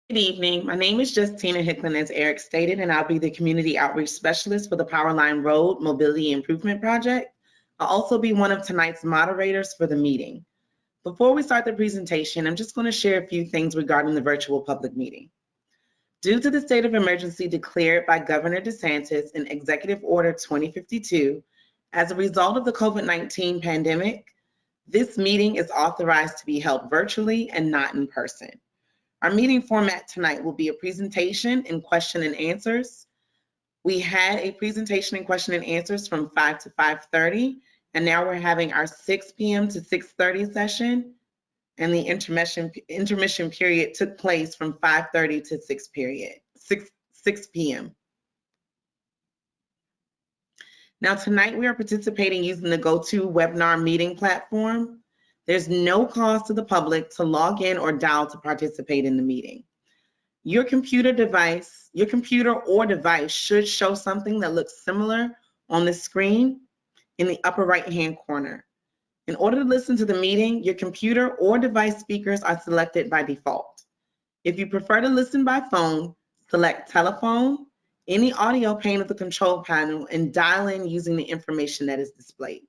Good evening. My name is Justina Hicklin, as Eric stated, and I'll be the Community Outreach Specialist for the Powerline Road Mobility Improvement Project. I'll also be one of tonight's moderators for the meeting. Before we start the presentation, I'm just going to share a few things regarding the virtual public meeting. Due to the state of emergency declared by Governor DeSantis in Executive Order 2052, as a result of the COVID-19 pandemic, this meeting is authorized to be held virtually and not in person. Our meeting format tonight will be a presentation and question and answers. We had a presentation and question and answers from 5 to 5:30, and now we're having our 6 p.m. to 6:30 session, and the intermission period took place from 5:30 to 6 p.m. Now tonight we are participating using the GoToWebinar meeting platform. There's no cost to the public to log in or dial to participate in the meeting. Your computer or device should show something that looks similar on the screen in the upper right-hand corner. In order to listen to the meeting, your computer or device speakers are selected by default. If you prefer to listen by phone, select telephone, any audio pane of the control panel, and dial in using the information that is displayed.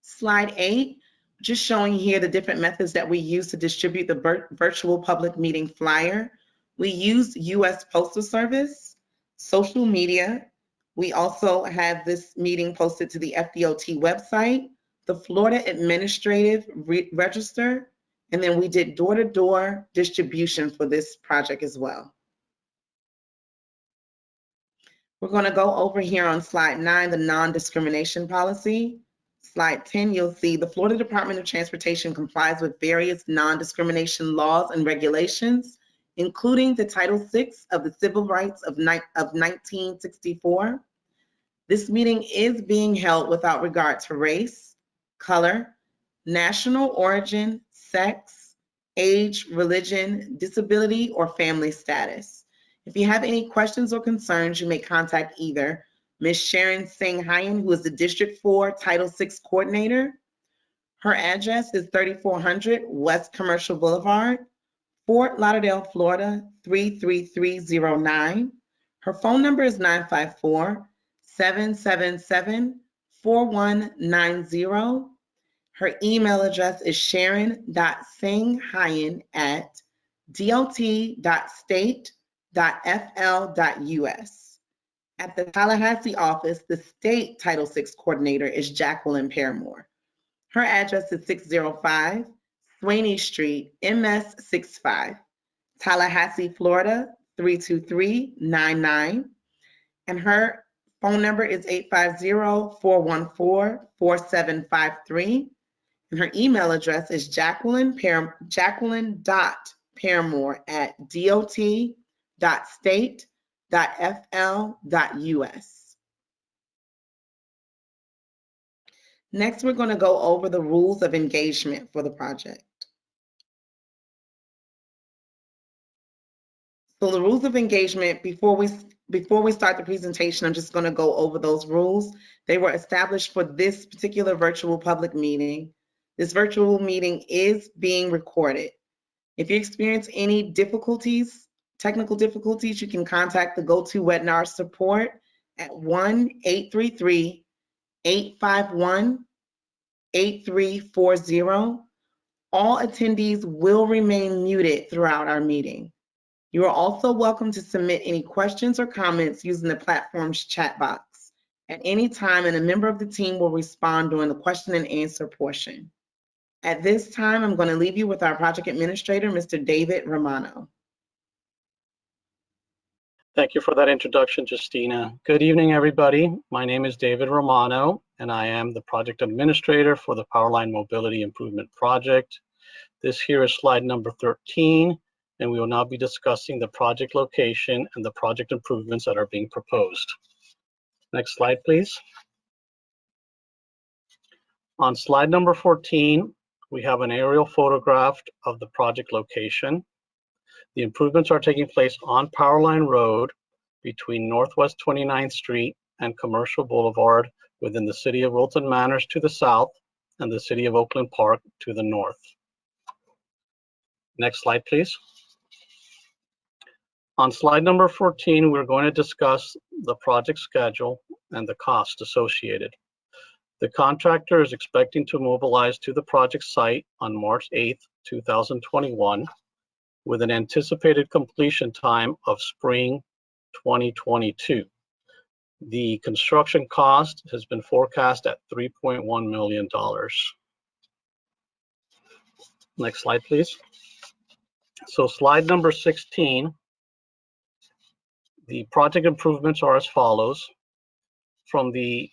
Slide 8, just showing here the different methods that we use to distribute the virtual public meeting flyer. We use U.S. Postal Service, social media. We also have this meeting posted to the FDOT website, the Florida Administrative Register, and then we did door-to-door distribution for this project as well. We're going to go over here on slide 9, the non-discrimination policy. Slide 10, you'll see the Florida Department of Transportation complies with various non-discrimination laws and regulations, including the Title VI of the Civil Rights of 1964. This meeting is being held without regard to race, color, national origin, sex, age, religion, disability, or family status. If you have any questions or concerns, you may contact either Ms. Sharon Singh Hyen, who is the District 4 Title VI Coordinator. Her address is 3400 West Commercial Boulevard, Fort Lauderdale, Florida, 33309. Her phone number is 954-777-4190. Her email address is sharon.singhyen@dot.state.fl.us. At the Tallahassee office, the state Title VI coordinator is Jacqueline Paramore. Her address is 605 Swaney Street, MS 65, Tallahassee, Florida, 32399. And her phone number is 850-414-4753. And her email address is jacqueline.paramore@dot.state.fl.us. Next, we're going to go over the rules of engagement for the project. So the rules of engagement, before we start the presentation, I'm just going to go over those rules. They were established for this particular virtual public meeting. This virtual meeting is being recorded. If you experience any difficulties, technical difficulties, you can contact the GoToWebinar support at 1-833-851-8340. All attendees will remain muted throughout our meeting. You are also welcome to submit any questions or comments using the platform's chat box at any time, and a member of the team will respond during the question and answer portion. At this time, I'm going to leave you with our project administrator, Mr. David Romano. Thank you for that introduction, Justina. Good evening, everybody. My name is David Romano, and I am the project administrator for the Powerline Mobility Improvement Project. This here is slide number 13, and we will now be discussing the project location and the project improvements that are being proposed. Next slide, please. On slide number 14, we have an aerial photograph of the project location. The improvements are taking place on Powerline Road between Northwest 29th Street and Commercial Boulevard within the city of Wilton Manors to the south and the city of Oakland Park to the north. Next slide, please. On slide number 14, we're going to discuss the project schedule and the cost associated. The contractor is expecting to mobilize to the project site on March 8th, 2021, with an anticipated completion time of spring 2022. The construction cost has been forecast at $3.1 million. Next slide, please. So slide number 16, the project improvements are as follows. From the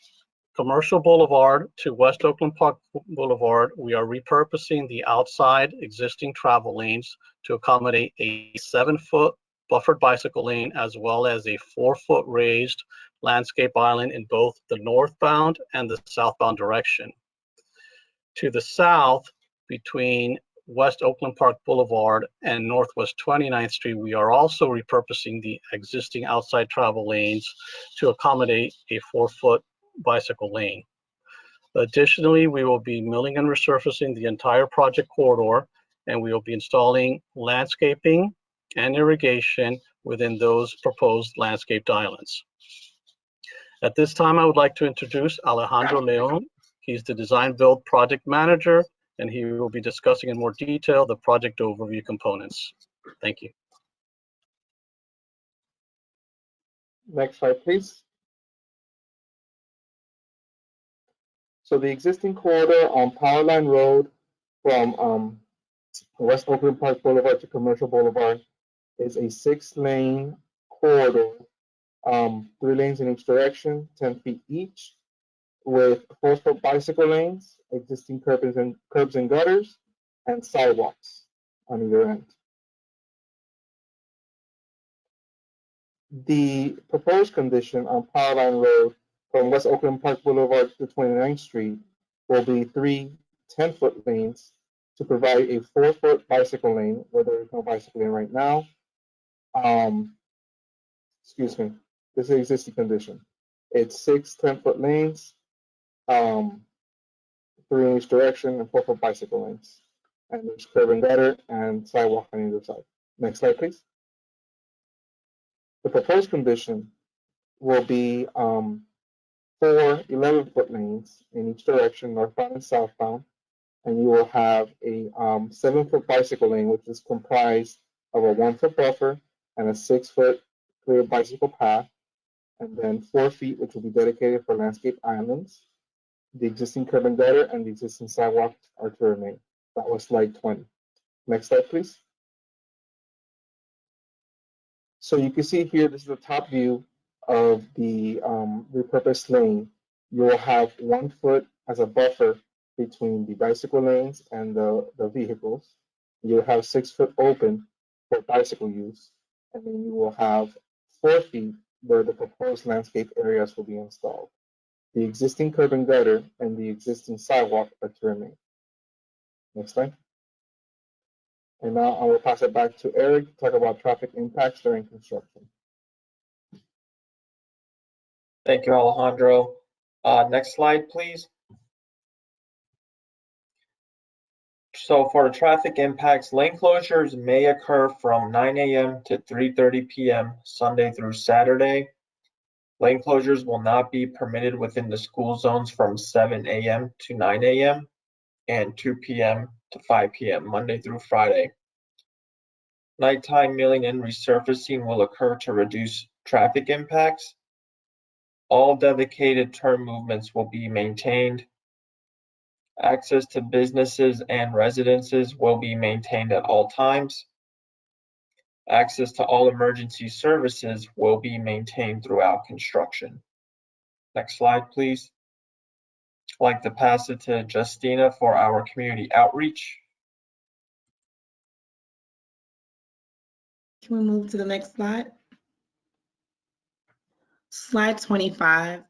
Commercial Boulevard to West Oakland Park Boulevard, we are repurposing the outside existing travel lanes to accommodate a 7-foot buffered bicycle lane as well as a 4-foot raised landscape island in both the northbound and the southbound direction. To the south, between West Oakland Park Boulevard and Northwest 29th Street, we are also repurposing the existing outside travel lanes to accommodate a 4-foot bicycle lane. Additionally, we will be milling and resurfacing the entire project corridor, and we will be installing landscaping and irrigation within those proposed landscaped islands. At this time, I would like to introduce Alejandro Leon. He's the design build project manager, and he will be discussing in more detail the project overview components. Thank you. Next slide, please. So the existing corridor on Powerline Road from West Oakland Park Boulevard to Commercial Boulevard is a 6-lane corridor, 3 lanes in each direction, 10 feet each, with 4-foot bicycle lanes, existing curbs and gutters, and sidewalks on either end. The proposed condition on Powerline Road from West Oakland Park Boulevard to 29th Street will be 3 10-foot lanes to provide a 4-foot bicycle lane where there is no bicycle lane right now. Excuse me, this is the existing condition. It's 6 10-foot lanes, 3 in each direction, and 4-foot bicycle lanes. And there's curb and gutter and sidewalk on either side. Next slide, please. The proposed condition will be 4 11-foot lanes in each direction, northbound and southbound. And you will have a 7-foot bicycle lane, which is comprised of a 1-foot buffer and a 6-foot clear bicycle path, and then 4 feet, which will be dedicated for landscape islands. The existing curb and gutter and the existing sidewalk are to remain. That was slide 20. Next slide, please. So you can see here, this is the top view of the repurposed lane. You will have 1 foot as a buffer between the bicycle lanes and the vehicles. You'll have 6 foot open for bicycle use, and then you will have 4 feet where the proposed landscape areas will be installed. The existing curb and gutter and the existing sidewalk are to remain. Next slide. And now I will pass it back to Eric to talk about traffic impacts during construction. Thank you, Alejandro. Next slide, please. So for the traffic impacts, lane closures may occur from 9 a.m. to 3:30 p.m. Sunday through Saturday. Lane closures will not be permitted within the school zones from 7 a.m. to 9 a.m. and 2 p.m. to 5 p.m. Monday through Friday. Nighttime milling and resurfacing will occur to reduce traffic impacts. All dedicated turn movements will be maintained. Access to businesses and residences will be maintained at all times. Access to all emergency services will be maintained throughout construction. Next slide, please. I'd like to pass it to Justina for our community outreach. Can we move to the next slide? Slide 25.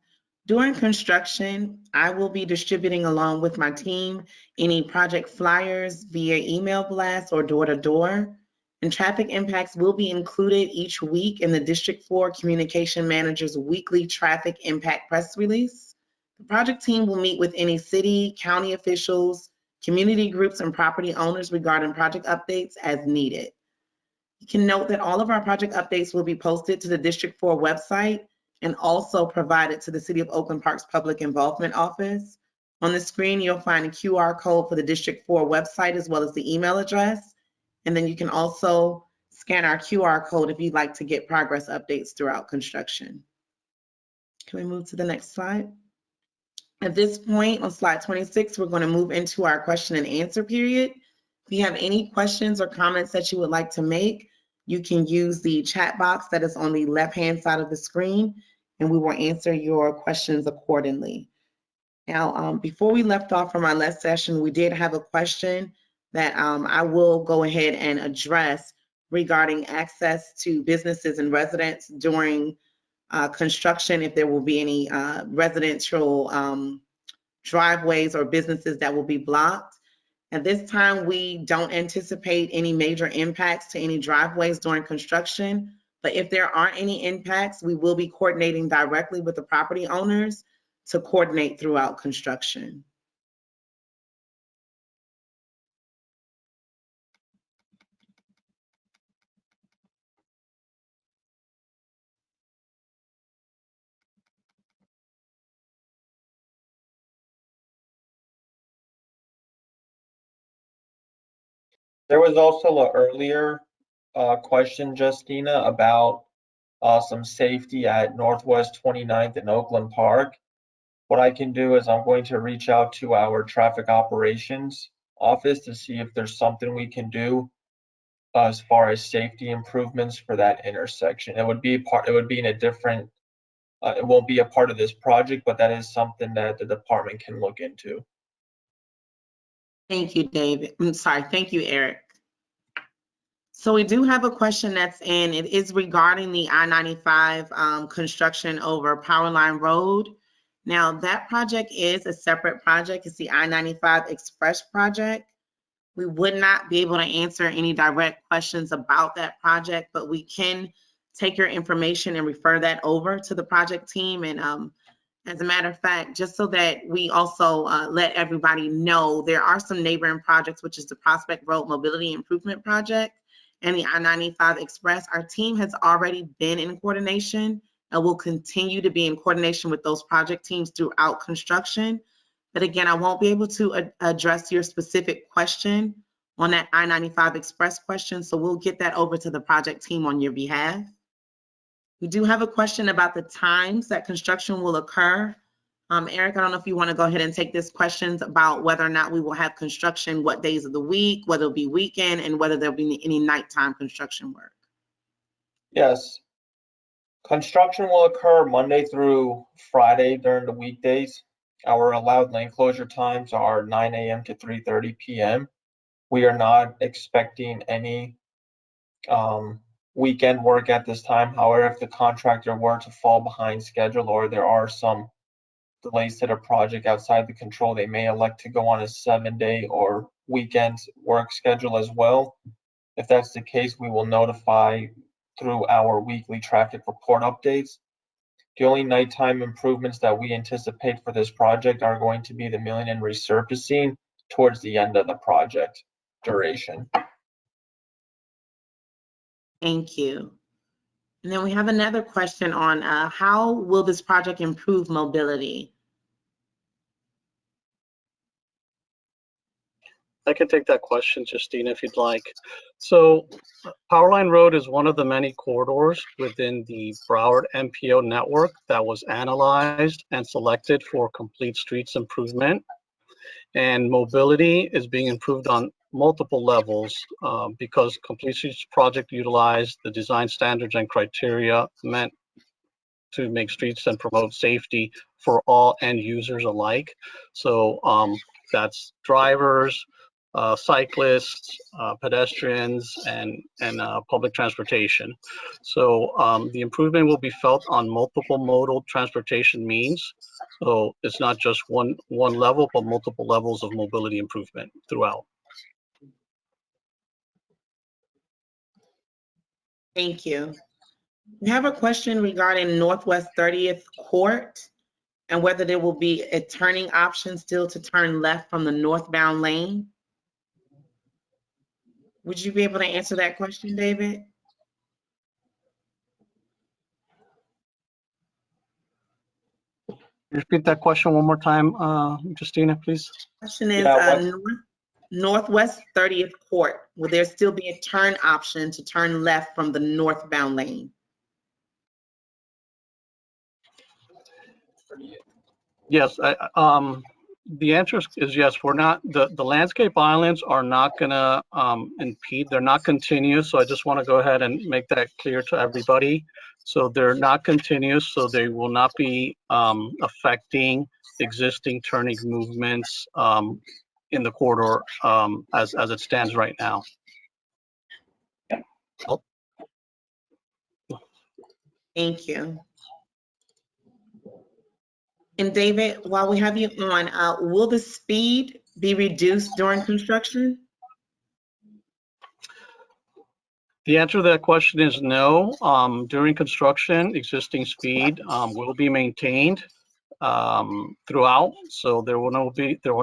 During construction, I will be distributing along with my team any project flyers via email blast or door-to-door. And traffic impacts will be included each week in the District 4 Communication Manager's weekly traffic impact press release. The project team will meet with any city, county officials, community groups, and property owners regarding project updates as needed. You can note that all of our project updates will be posted to the District 4 website and also provided to the City of Oakland Park's Public Involvement Office. On the screen, you'll find a QR code for the District 4 website as well as the email address. And then you can also scan our QR code if you'd like to get progress updates throughout construction. Can we move to the next slide? At this point, on slide 26, we're going to move into our question and answer period. If you have any questions or comments that you would like to make, you can use the chat box that is on the left-hand side of the screen, and we will answer your questions accordingly. Now, before we left off from our last session, we did have a question that I will go ahead and address regarding access to businesses and residents during construction, if there will be any residential driveways or businesses that will be blocked. At this time, we don't anticipate any major impacts to any driveways during construction, but if there are any impacts, we will be coordinating directly with the property owners to coordinate throughout construction. There was also an earlier question, Justina, about some safety at Northwest 29th and Oakland Park. What I can do is I'm going to reach out to our traffic operations office to see if there's something we can do as far as safety improvements for that intersection. It would be in a different It won't be a part of this project, but that is something that the department can look into. Thank you, David. I'm sorry. Thank you, Eric. So we do have a question that's in. It is regarding the I-95 construction over Powerline Road. Now, that project is a separate project. It's the I-95 Express project. We would not be able to answer any direct questions about that project, but we can take your information and refer that over to the project team. And as a matter of fact, just so that we also let everybody know, there are some neighboring projects, which is the Prospect Road Mobility Improvement Project and the I-95 Express. Our team has already been in coordination and will continue to be in coordination with those project teams throughout construction. But again, I won't be able to address your specific question on that I-95 Express question, so we'll get that over to the project team on your behalf. We do have a question about the times that construction will occur. Eric, I don't know if you want to go ahead and take this questions about whether or not we will have construction, what days of the week, whether it'll be weekend, and whether there'll be any nighttime construction work. Yes. Construction will occur Monday through Friday during the weekdays. Our allowed lane closure times are 9 a.m. to 3:30 p.m. We are not expecting any weekend work at this time. However, if the contractor were to fall behind schedule or there are some delays to the project outside the control, they may elect to go on a 7-day or weekend work schedule as well. If that's the case, we will notify through our weekly traffic report updates. The only nighttime improvements that we anticipate for this project are going to be the milling and resurfacing towards the end of the project duration. Thank you. And then we have another question on how will this project improve mobility? I can take that question, Justina, if you'd like. So Powerline Road is one of the many corridors within the Broward MPO network that was analyzed and selected for complete streets improvement. And mobility is being improved on multiple levels because Complete Streets project utilized the design standards and criteria meant to make streets and promote safety for all end users alike. So that's drivers, cyclists, pedestrians, and public transportation. So the improvement will be felt on multiple modal transportation means. So it's not just one level, but multiple levels of mobility improvement throughout. Thank you. We have a question regarding Northwest 30th Court and whether there will be a turning option still to turn left from the northbound lane. Would you be able to answer that question, David? Repeat that question one more time, Justina, please. Question is Yeah, Northwest 30th Court. Will there still be a turn option to turn left from the northbound lane? Yes, the answer is yes. We're not, the landscape islands are not gonna impede, they're not continuous. So I just wanna go ahead and make that clear to everybody. So they're not continuous, so they will not be affecting existing turning movements in the corridor as it stands right now. Thank you. And David, while we have you on, will the speed be reduced during construction? The answer to that question is no. During construction, existing speed will be maintained throughout, so there will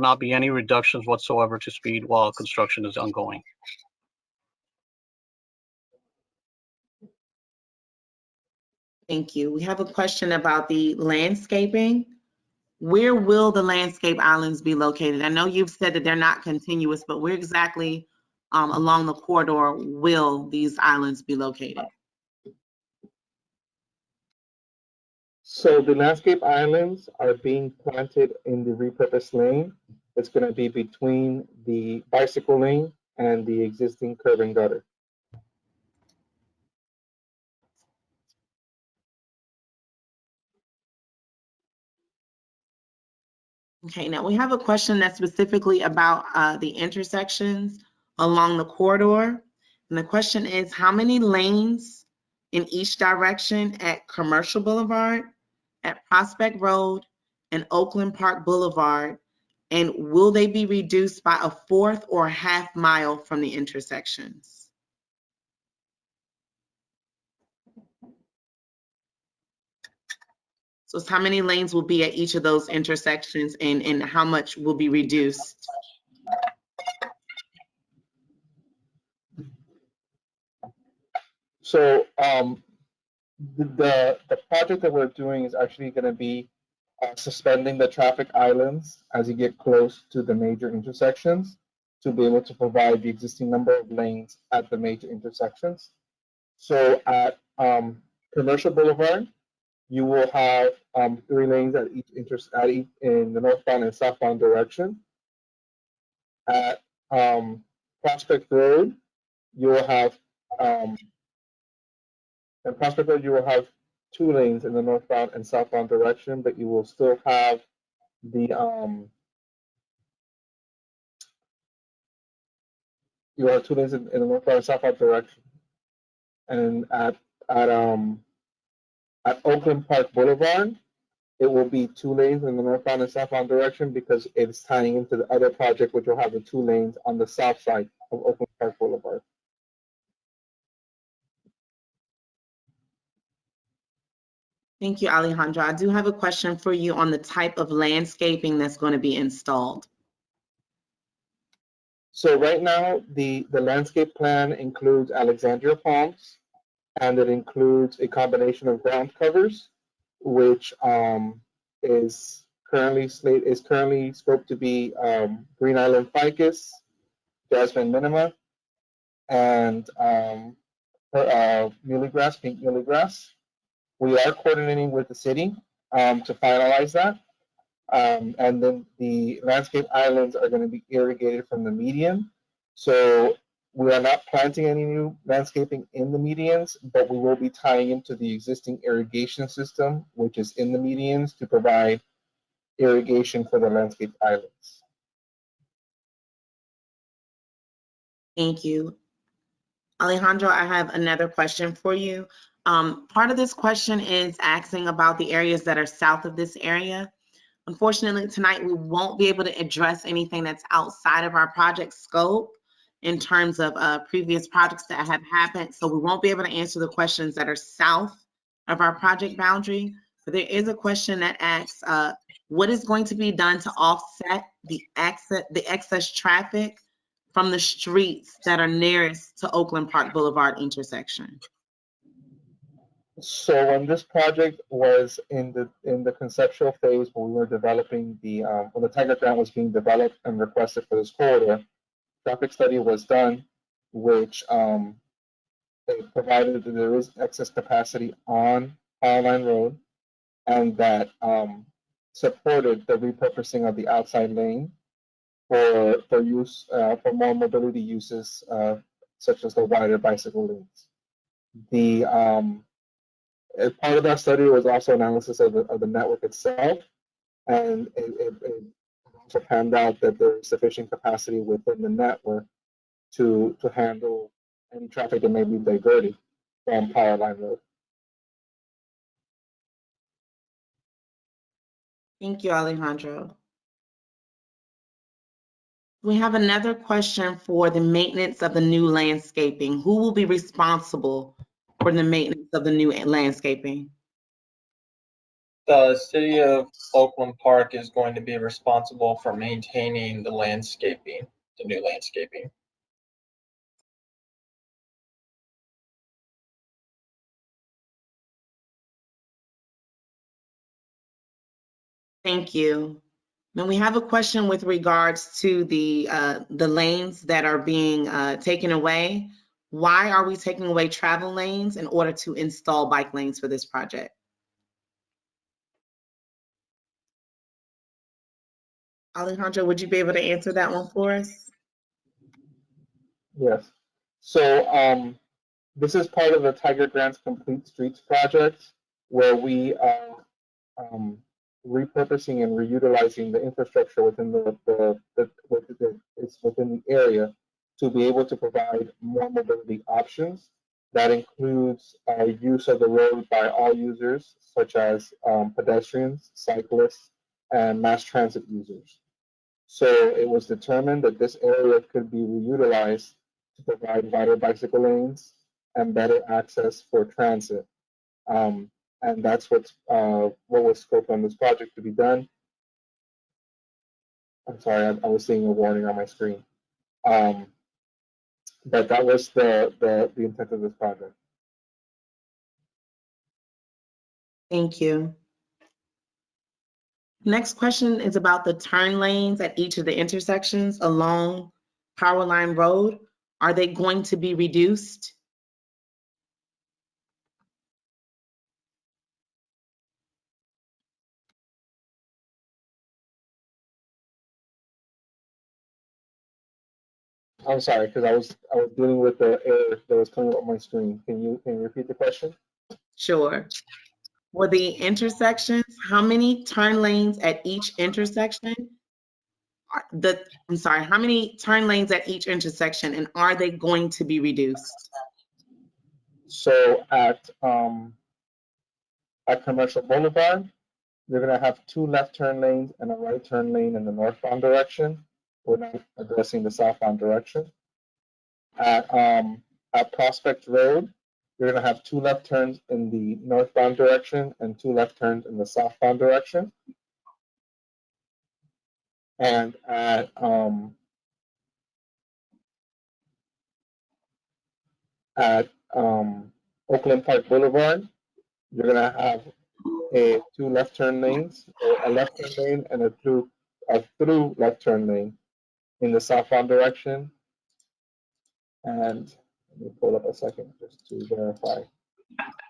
not be any reductions whatsoever to speed while construction is ongoing. Thank you. We have a question about the landscaping. Where will the landscape islands be located? I know you've said that they're not continuous, but where exactly along the corridor will these islands be located? So the landscape islands are being planted in the repurposed lane. It's going to be between the bicycle lane and the existing curb and gutter. Okay, now we have a question that's specifically about the intersections along the corridor. And the question is, how many lanes in each direction at Commercial Boulevard, at Prospect Road, and Oakland Park Boulevard? And will they be reduced by a fourth or half mile from the intersections? So it's how many lanes will be at each of those intersections and how much will be reduced? So the project that we're doing is actually going to be suspending the traffic islands as you get close to the major intersections to be able to provide the existing number of lanes at the major intersections. So at Commercial Boulevard, you will have 3 lanes at each in the northbound and southbound direction. At Prospect Road, you will have at Prospect Road, you will have 2 lanes in the northbound and southbound direction, but you will still have the you have 2 lanes in the northbound and southbound direction. And at Oakland Park Boulevard, it will be 2 lanes in the northbound and southbound direction because it's tying into the other project, which will have the 2 lanes on the south side of Oakland Park Boulevard. Thank you, Alejandro. I do have a question for you on the type of landscaping that's going to be installed. So right now, the landscape plan includes Alexandria palms, and it includes a combination of ground covers, which is currently scoped to be Green Island ficus, Jasmine minima, and muhlygrass, pink muhlygrass. We are coordinating with the city to finalize that. And then the landscape islands are going to be irrigated from the median. So we are not planting any new landscaping in the medians, but we will be tying into the existing irrigation system, which is in the medians, to provide irrigation for the landscape islands. Thank you. Alejandro, I have another question for you. Part of this question is asking about the areas that are south of this area. Unfortunately, tonight we won't be able to address anything that's outside of our project scope in terms of previous projects that have happened. So we won't be able to answer the questions that are south of our project boundary. But there is a question that asks, what is going to be done to offset the excess traffic from the streets that are nearest to Oakland Park Boulevard intersection? So when this project was in the conceptual phase, when we were developing when the Tiger Grant was being developed and requested for this corridor, traffic study was done, which it provided that there is excess capacity on Powerline Road, and that supported the repurposing of the outside lane for use for more mobility uses, such as the wider bicycle lanes. As part of that study was also analysis of the network itself, and it also panned out that there is sufficient capacity within the network to handle any traffic that may be diverted from Powerline Road. Thank you, Alejandro. We have another question for the maintenance of the new landscaping. Who will be responsible for the maintenance of the new landscaping? The city of Oakland Park is going to be responsible for maintaining the landscaping, the new landscaping. Thank you. Now we have a question with regards to the lanes that are being taken away. Why are we taking away travel lanes in order to install bike lanes for this project? Alejandro, would you be able to answer that one for us? Yes. So this is part of the Tiger Grants Complete Streets project, where we are repurposing and reutilizing the infrastructure within it's within the area to be able to provide more mobility options. That includes use of the road by all users, such as pedestrians, cyclists, and mass transit users. So it was determined that this area could be reutilized to provide wider bicycle lanes and better access for transit. And that's what was scoped on this project to be done. I'm sorry, I was seeing a warning on my screen. But that was the intent of this project. Thank you. Next question is about the turn lanes at each of the intersections along Powerline Road. Are they going to be reduced? I'm sorry, because I was dealing with the error that was coming up on my screen. Can you repeat the question? Sure. For the intersections, how many turn lanes at each intersection? I'm sorry, how many turn lanes at each intersection, and are they going to be reduced? So at Commercial Boulevard, you're gonna have 2 left turn lanes and a right turn lane in the northbound direction. We're not addressing the southbound direction. At Prospect Road, you're gonna have 2 left turns in the northbound direction and 2 left turns in the southbound direction. And at Oakland Park Boulevard, you're gonna have 2 left turn lanes, a left turn lane and a through left turn lane in the southbound direction. And let me pull up a second just to verify.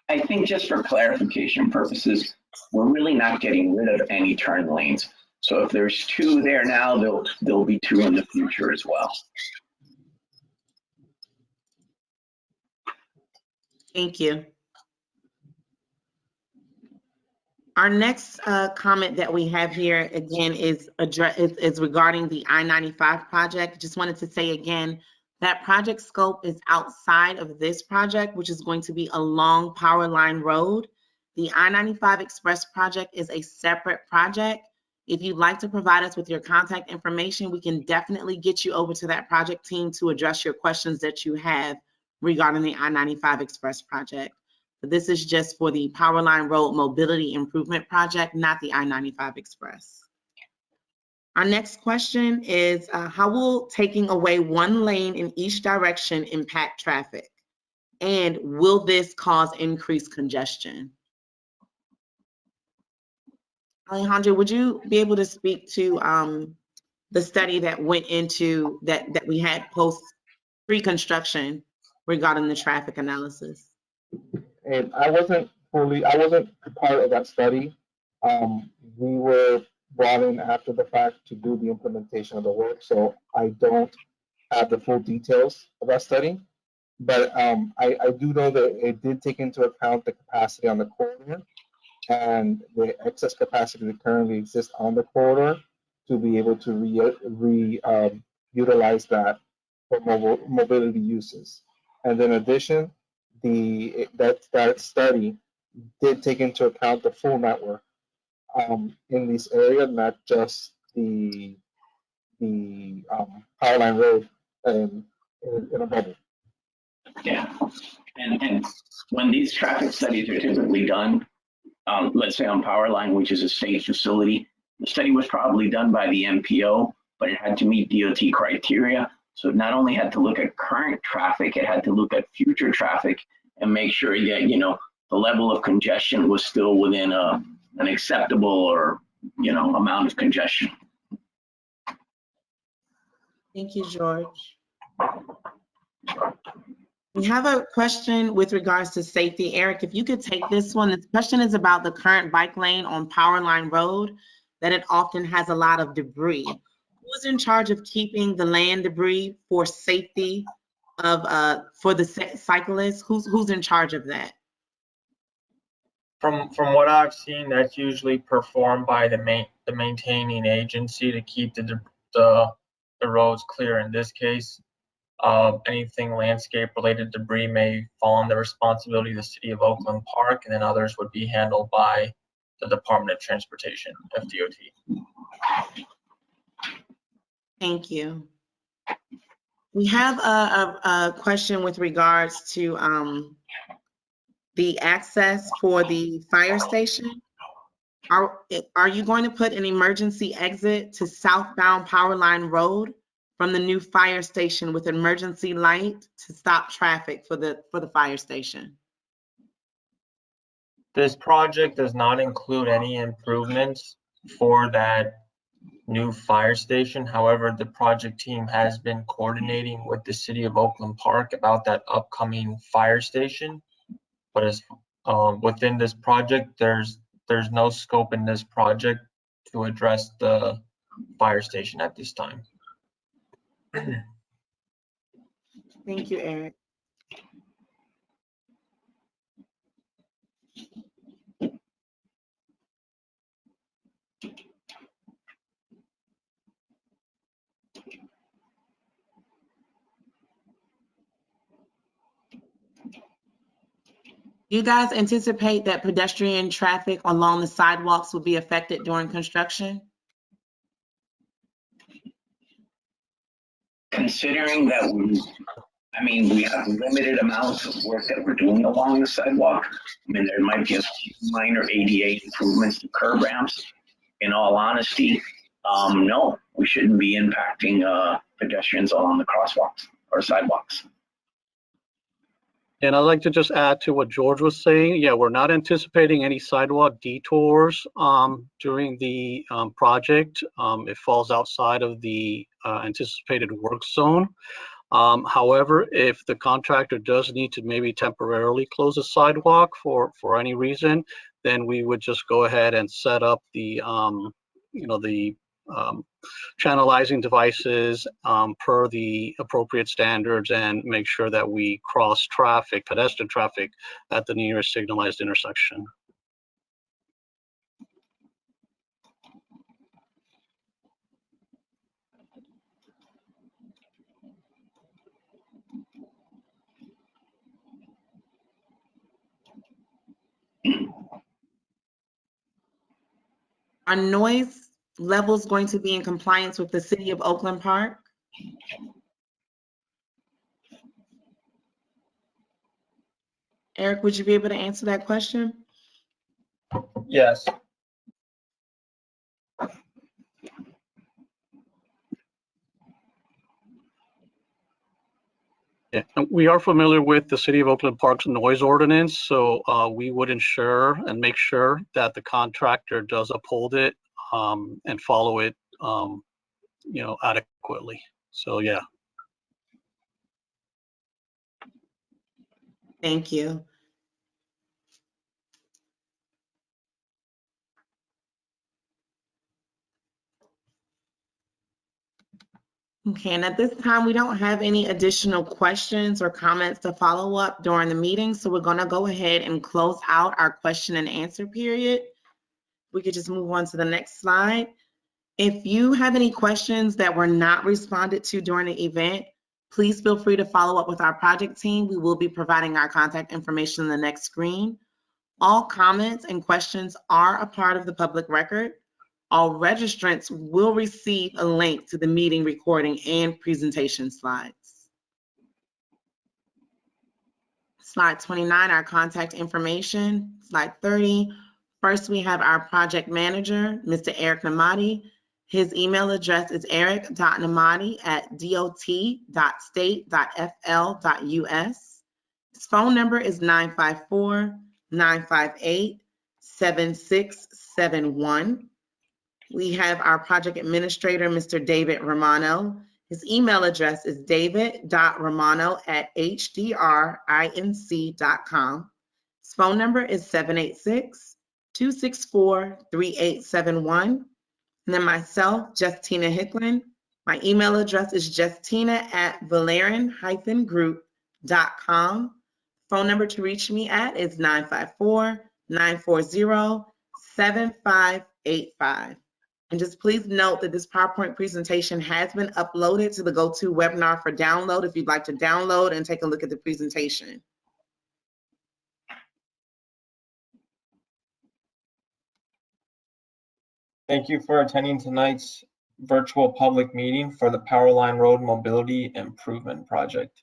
I think just for clarification purposes, we're really not getting rid of any turn lanes. So if there's 2 there now, there'll be 2 in the future as well. Thank you. Our next comment that we have here again is regarding the I-95 project. Just wanted to say again, that project scope is outside of this project, which is going to be along Powerline Road. The I-95 Express project is a separate project. If you'd like to provide us with your contact information, we can definitely get you over to that project team to address your questions that you have regarding the I-95 Express project. But this is just for the Powerline Road Mobility Improvement Project, not the I-95 Express. Our next question is, how will taking away 1 lane in each direction impact traffic? And will this cause increased congestion? Alejandro, would you be able to speak to the study that went into that we had post pre-construction regarding the traffic analysis? And I wasn't part of that study. We were brought in after the fact to do the implementation of the work, so I don't have the full details of that study. But I do know that it did take into account the capacity on the corridor and the excess capacity that currently exists on the corridor to be able to utilize that for mobility uses. And in addition, that study did take into account the full network in this area, not just the Powerline Road in a bubble. Yeah, and when these traffic studies are typically done, let's say on Powerline, which is a state facility, the study was probably done by the MPO, but it had to meet DOT criteria. So it not only had to look at current traffic, it had to look at future traffic and make sure that, the level of congestion was still within an acceptable or, amount of congestion. Thank you, George. We have a question with regards to safety. Eric, if you could take this one. This question is about the current bike lane on Powerline Road, that it often has a lot of debris. Who's in charge of keeping the land debris for safety for the cyclists? Who's in charge of that? From what I've seen, that's usually performed by the maintaining agency to keep the roads clear. In this case, anything landscape related debris may fall on the responsibility of the City of Oakland Park, and then others would be handled by the Department of Transportation, FDOT. Thank you. We have a question with regards to the access for the fire station. Are you going to put an emergency exit to southbound Powerline Road from the new fire station with emergency light to stop traffic for the fire station? This project does not include any improvements for that new fire station. However, the project team has been coordinating with the City of Oakland Park about that upcoming fire station. But as within this project, there's no scope in this project to address the fire station at this time. Thank you, Eric. You guys anticipate that pedestrian traffic along the sidewalks will be affected during construction? Considering that we have limited amounts of work that we're doing along the sidewalk. I mean, there might be a few minor ADA improvements to curb ramps. In all honesty, no, we shouldn't be impacting pedestrians along the crosswalks or sidewalks. And I'd like to just add to what George was saying. Yeah, we're not anticipating any sidewalk detours during the project. It falls outside of the anticipated work zone. However, if the contractor does need to maybe temporarily close a sidewalk for any reason, then we would just go ahead and set up the channelizing devices per the appropriate standards and make sure that we cross pedestrian traffic at the nearest signalized intersection. Are noise levels going to be in compliance with the City of Oakland Park? Eric, would you be able to answer that question? Yes. Yeah, we are familiar with the City of Oakland Park's noise ordinance, so we would ensure and make sure that the contractor does uphold it and follow it, adequately. So, yeah. Thank you. Okay, and at this time, we don't have any additional questions or comments to follow up during the meeting, so we're going to go ahead and close out our question and answer period. We could just move on to the next slide. If you have any questions that were not responded to during the event, please feel free to follow up with our project team. We will be providing our contact information on the next screen. All comments and questions are a part of the public record. All registrants will receive a link to the meeting recording and presentation slides. Slide 29, our contact information. Slide 30, first we have our project manager, Mr. Eric Namati. His email address is eric.namati@dot.state.fl.us. His phone number is 954-958-7671. We have our project administrator, Mr. David Romano. His email address is david.romano@hdrinc.com. His phone number is 786-264-3871. And then myself, Justina Hicklin. My email address is justina@valerian-group.com. Phone number to reach me at is 954 940-7585. And just please note that this PowerPoint presentation has been uploaded to the GoToWebinar for download if you'd like to download and take a look at the presentation. Thank you for attending tonight's virtual public meeting for the Powerline Road Mobility Improvement Project.